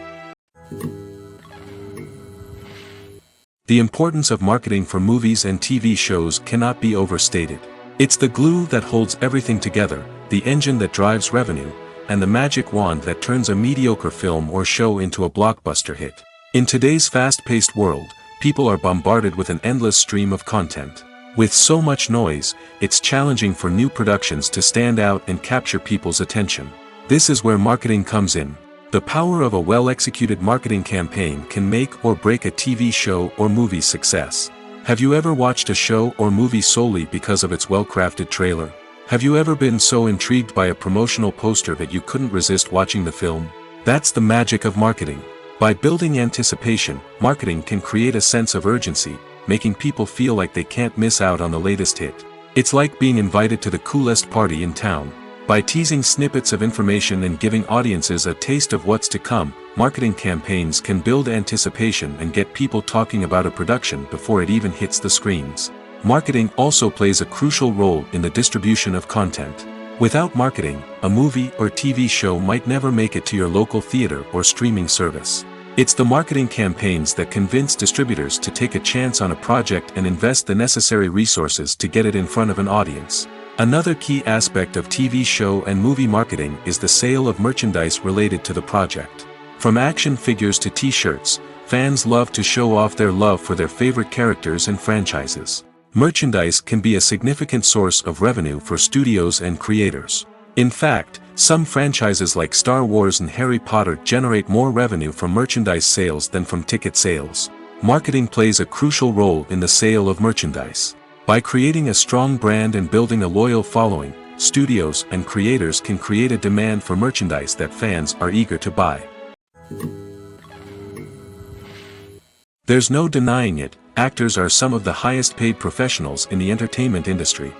The importance of marketing for movies and TV shows cannot be overstated. It's the glue that holds everything together, the engine that drives revenue, and the magic wand that turns a mediocre film or show into a blockbuster hit. In today's fast-paced world, people are bombarded with an endless stream of content. With so much noise, it's challenging for new productions to stand out and capture people's attention. This is where marketing comes in. The power of a well-executed marketing campaign can make or break a TV show or movie's success. Have you ever watched a show or movie solely because of its well-crafted trailer? Have you ever been so intrigued by a promotional poster that you couldn't resist watching the film? That's the magic of marketing. By building anticipation, marketing can create a sense of urgency, making people feel like they can't miss out on the latest hit. It's like being invited to the coolest party in town. By teasing snippets of information and giving audiences a taste of what's to come, marketing campaigns can build anticipation and get people talking about a production before it even hits the screens. Marketing also plays a crucial role in the distribution of content. Without marketing, a movie or TV show might never make it to your local theater or streaming service. It's the marketing campaigns that convince distributors to take a chance on a project and invest the necessary resources to get it in front of an audience. Another key aspect of TV show and movie marketing is the sale of merchandise related to the project. From action figures to t-shirts, fans love to show off their love for their favorite characters and franchises. Merchandise can be a significant source of revenue for studios and creators. In fact, some franchises like Star Wars and Harry Potter generate more revenue from merchandise sales than from ticket sales. Marketing plays a crucial role in the sale of merchandise. By creating a strong brand and building a loyal following, studios and creators can create a demand for merchandise that fans are eager to buy. There's no denying it, actors are some of the highest paid professionals in the entertainment industry.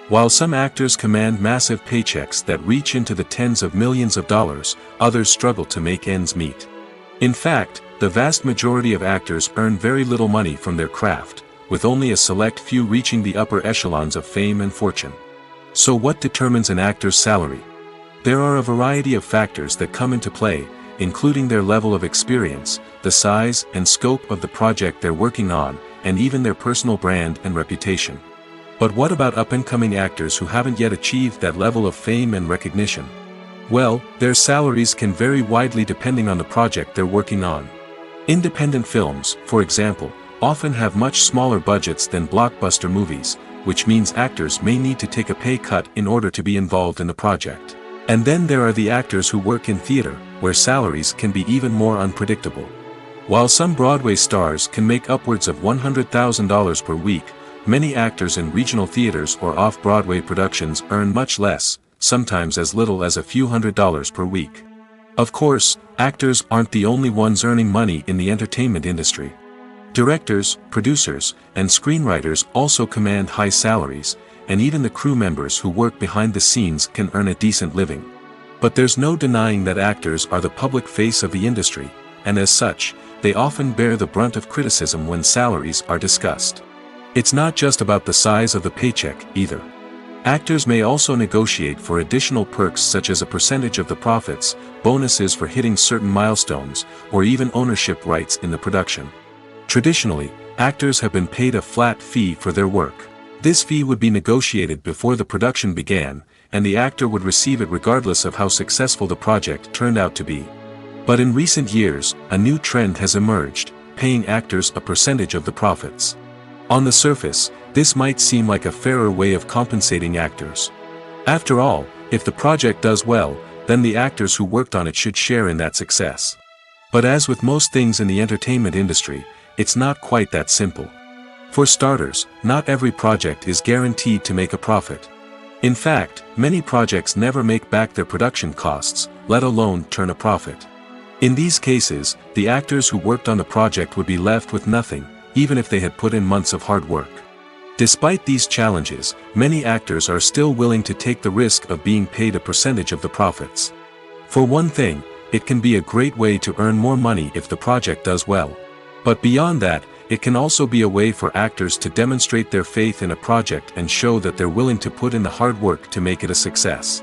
While some actors command massive paychecks that reach into the tens of millions of dollars, others struggle to make ends meet. In fact, the vast majority of actors earn very little money from their craft, with only a select few reaching the upper echelons of fame and fortune. So what determines an actor's salary? There are a variety of factors that come into play, including their level of experience, the size and scope of the project they're working on, and even their personal brand and reputation. But what about up-and-coming actors who haven't yet achieved that level of fame and recognition? Well, their salaries can vary widely depending on the project they're working on. Independent films, for example, often have much smaller budgets than blockbuster movies, which means actors may need to take a pay cut in order to be involved in the project. And then there are the actors who work in theater, where salaries can be even more unpredictable. While some Broadway stars can make upwards of $100,000 per week, many actors in regional theaters or off-Broadway productions earn much less, sometimes as little as a few $100s per week. Of course, actors aren't the only ones earning money in the entertainment industry. Directors, producers, and screenwriters also command high salaries, and even the crew members who work behind the scenes can earn a decent living. But there's no denying that actors are the public face of the industry, and as such, they often bear the brunt of criticism when salaries are discussed. It's not just about the size of the paycheck, either. Actors may also negotiate for additional perks such as a percentage of the profits, bonuses for hitting certain milestones, or even ownership rights in the production. Traditionally, actors have been paid a flat fee for their work. This fee would be negotiated before the production began, and the actor would receive it regardless of how successful the project turned out to be. But in recent years, a new trend has emerged, paying actors a percentage of the profits. On the surface, this might seem like a fairer way of compensating actors. After all, if the project does well, then the actors who worked on it should share in that success. But as with most things in the entertainment industry, it's not quite that simple. For starters, not every project is guaranteed to make a profit. In fact, many projects never make back their production costs, let alone turn a profit. In these cases, the actors who worked on the project would be left with nothing, even if they had put in months of hard work. Despite these challenges, many actors are still willing to take the risk of being paid a percentage of the profits. For one thing, it can be a great way to earn more money if the project does well. But beyond that, it can also be a way for actors to demonstrate their faith in a project and show that they're willing to put in the hard work to make it a success.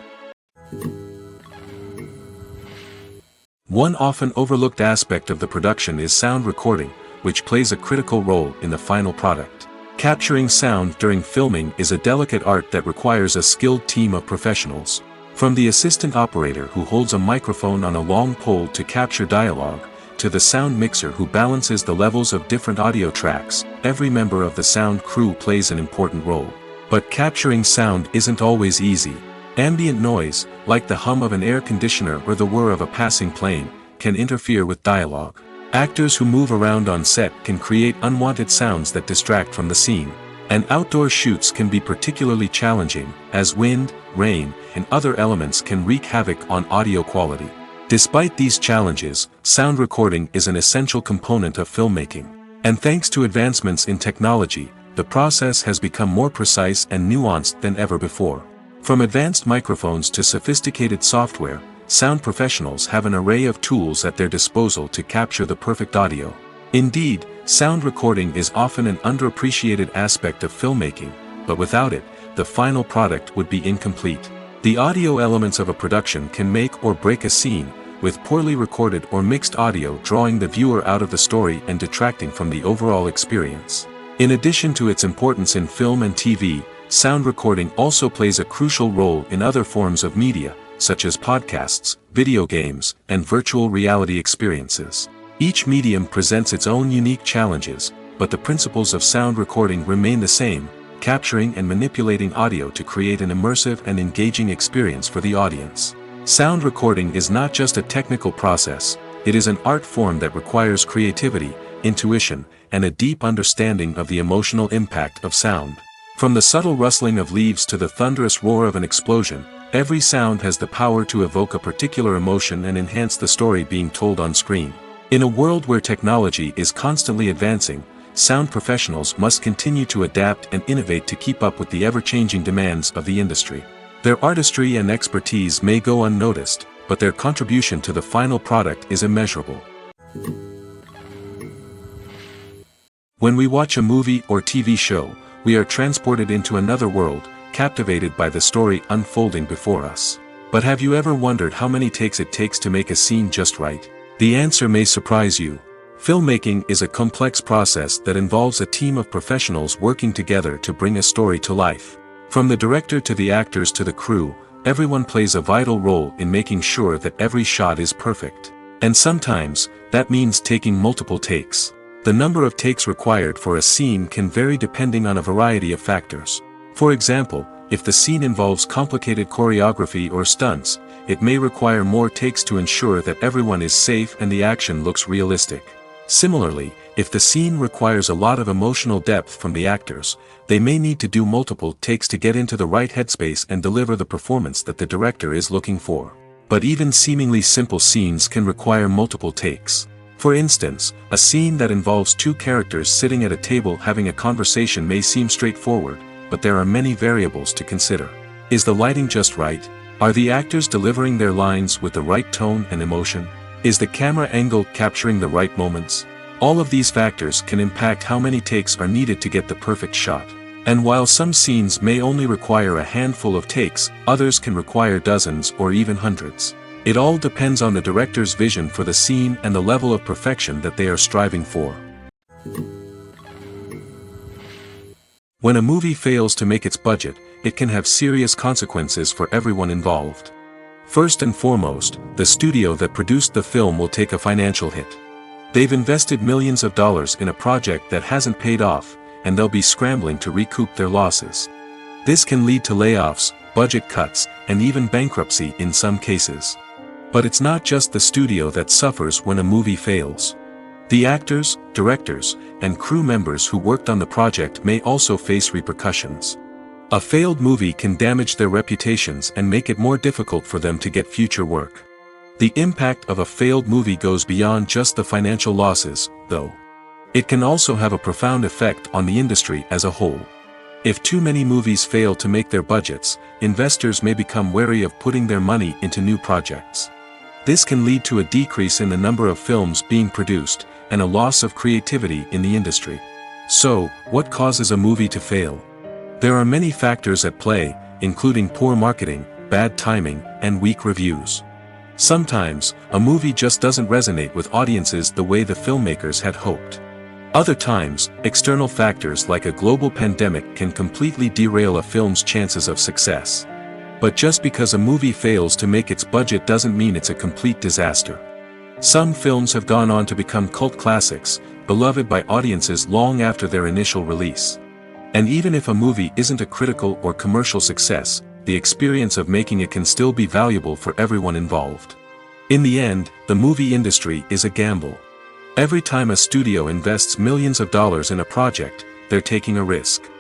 One often overlooked aspect of the production is sound recording, which plays a critical role in the final product. Capturing sound during filming is a delicate art that requires a skilled team of professionals. From the assistant operator who holds a microphone on a long pole to capture dialogue, to the sound mixer who balances the levels of different audio tracks, every member of the sound crew plays an important role. But capturing sound isn't always easy. Ambient noise, like the hum of an air conditioner or the whir of a passing plane, can interfere with dialogue. Actors who move around on set can create unwanted sounds that distract from the scene. And outdoor shoots can be particularly challenging, as wind, rain, and other elements can wreak havoc on audio quality. Despite these challenges, sound recording is an essential component of filmmaking. And thanks to advancements in technology, the process has become more precise and nuanced than ever before. From advanced microphones to sophisticated software, sound professionals have an array of tools at their disposal to capture the perfect audio. Indeed, sound recording is often an underappreciated aspect of filmmaking, but without it, the final product would be incomplete. The audio elements of a production can make or break a scene, with poorly recorded or mixed audio drawing the viewer out of the story and detracting from the overall experience. In addition to its importance in film and TV, sound recording also plays a crucial role in other forms of media, such as podcasts, video games, and virtual reality experiences. Each medium presents its own unique challenges, but the principles of sound recording remain the same: capturing and manipulating audio to create an immersive and engaging experience for the audience. Sound recording is not just a technical process, it is an art form that requires creativity, intuition, and a deep understanding of the emotional impact of sound. From the subtle rustling of leaves to the thunderous roar of an explosion, every sound has the power to evoke a particular emotion and enhance the story being told on screen. In a world where technology is constantly advancing, sound professionals must continue to adapt and innovate to keep up with the ever-changing demands of the industry. Their artistry and expertise may go unnoticed, but their contribution to the final product is immeasurable. When we watch a movie or TV show, we are transported into another world, captivated by the story unfolding before us. But have you ever wondered how many takes it takes to make a scene just right? The answer may surprise you. Filmmaking is a complex process that involves a team of professionals working together to bring a story to life. From the director to the actors to the crew, everyone plays a vital role in making sure that every shot is perfect. And sometimes, that means taking multiple takes. The number of takes required for a scene can vary depending on a variety of factors. For example, if the scene involves complicated choreography or stunts, it may require more takes to ensure that everyone is safe and the action looks realistic. Similarly, if the scene requires a lot of emotional depth from the actors, they may need to do multiple takes to get into the right headspace and deliver the performance that the director is looking for. But even seemingly simple scenes can require multiple takes. For instance, a scene that involves two characters sitting at a table having a conversation may seem straightforward, but there are many variables to consider. Is the lighting just right? Are the actors delivering their lines with the right tone and emotion? Is the camera angle capturing the right moments? All of these factors can impact how many takes are needed to get the perfect shot. And while some scenes may only require a handful of takes, others can require dozens or even hundreds. It all depends on the director's vision for the scene and the level of perfection that they are striving for. When a movie fails to make its budget, it can have serious consequences for everyone involved. First and foremost, the studio that produced the film will take a financial hit. They've invested millions of dollars in a project that hasn't paid off, and they'll be scrambling to recoup their losses. This can lead to layoffs, budget cuts, and even bankruptcy in some cases. But it's not just the studio that suffers when a movie fails. The actors, directors, and crew members who worked on the project may also face repercussions. A failed movie can damage their reputations and make it more difficult for them to get future work. The impact of a failed movie goes beyond just the financial losses, though. It can also have a profound effect on the industry as a whole. If too many movies fail to make their budgets, investors may become wary of putting their money into new projects. This can lead to a decrease in the number of films being produced, and a loss of creativity in the industry. So, what causes a movie to fail? There are many factors at play, including poor marketing, bad timing, and weak reviews. Sometimes, a movie just doesn't resonate with audiences the way the filmmakers had hoped. Other times, external factors like a global pandemic can completely derail a film's chances of success. But just because a movie fails to make its budget doesn't mean it's a complete disaster. Some films have gone on to become cult classics, beloved by audiences long after their initial release. And even if a movie isn't a critical or commercial success, the experience of making it can still be valuable for everyone involved. In the end, the movie industry is a gamble. Every time a studio invests millions of dollars in a project, they're taking a risk.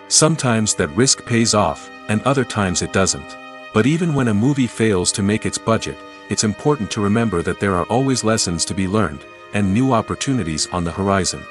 Sometimes that risk pays off, and other times it doesn't. But even when a movie fails to make its budget, it's important to remember that there are always lessons to be learned, and new opportunities on the horizon.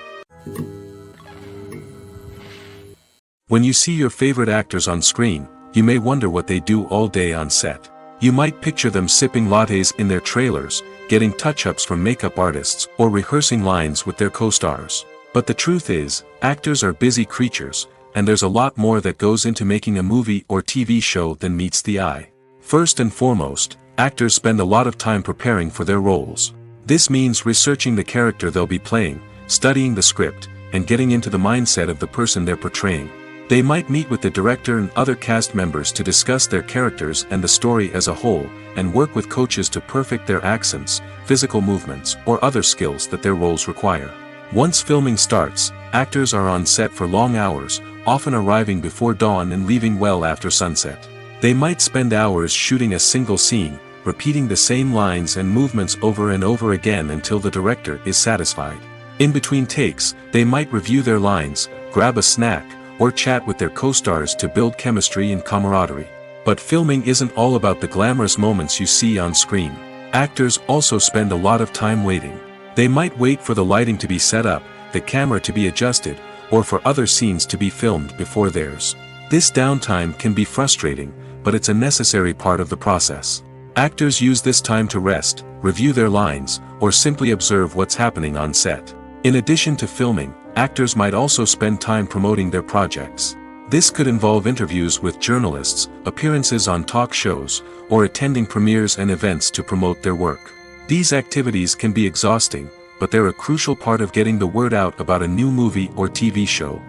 When you see your favorite actors on screen, you may wonder what they do all day on set. You might picture them sipping lattes in their trailers, getting touch-ups from makeup artists, or rehearsing lines with their co-stars. But the truth is, actors are busy creatures, and there's a lot more that goes into making a movie or TV show than meets the eye. First and foremost, actors spend a lot of time preparing for their roles. This means researching the character they'll be playing, studying the script, and getting into the mindset of the person they're portraying. They might meet with the director and other cast members to discuss their characters and the story as a whole, and work with coaches to perfect their accents, physical movements, or other skills that their roles require. Once filming starts, actors are on set for long hours, often arriving before dawn and leaving well after sunset. They might spend hours shooting a single scene, repeating the same lines and movements over and over again until the director is satisfied. In between takes, they might review their lines, grab a snack, or chat with their co-stars to build chemistry and camaraderie. But filming isn't all about the glamorous moments you see on screen. Actors also spend a lot of time waiting. They might wait for the lighting to be set up, the camera to be adjusted, or for other scenes to be filmed before theirs. This downtime can be frustrating, but it's a necessary part of the process. Actors use this time to rest, review their lines, or simply observe what's happening on set. In addition to filming, actors might also spend time promoting their projects. This could involve interviews with journalists, appearances on talk shows, or attending premieres and events to promote their work. These activities can be exhausting, but they're a crucial part of getting the word out about a new movie or TV show.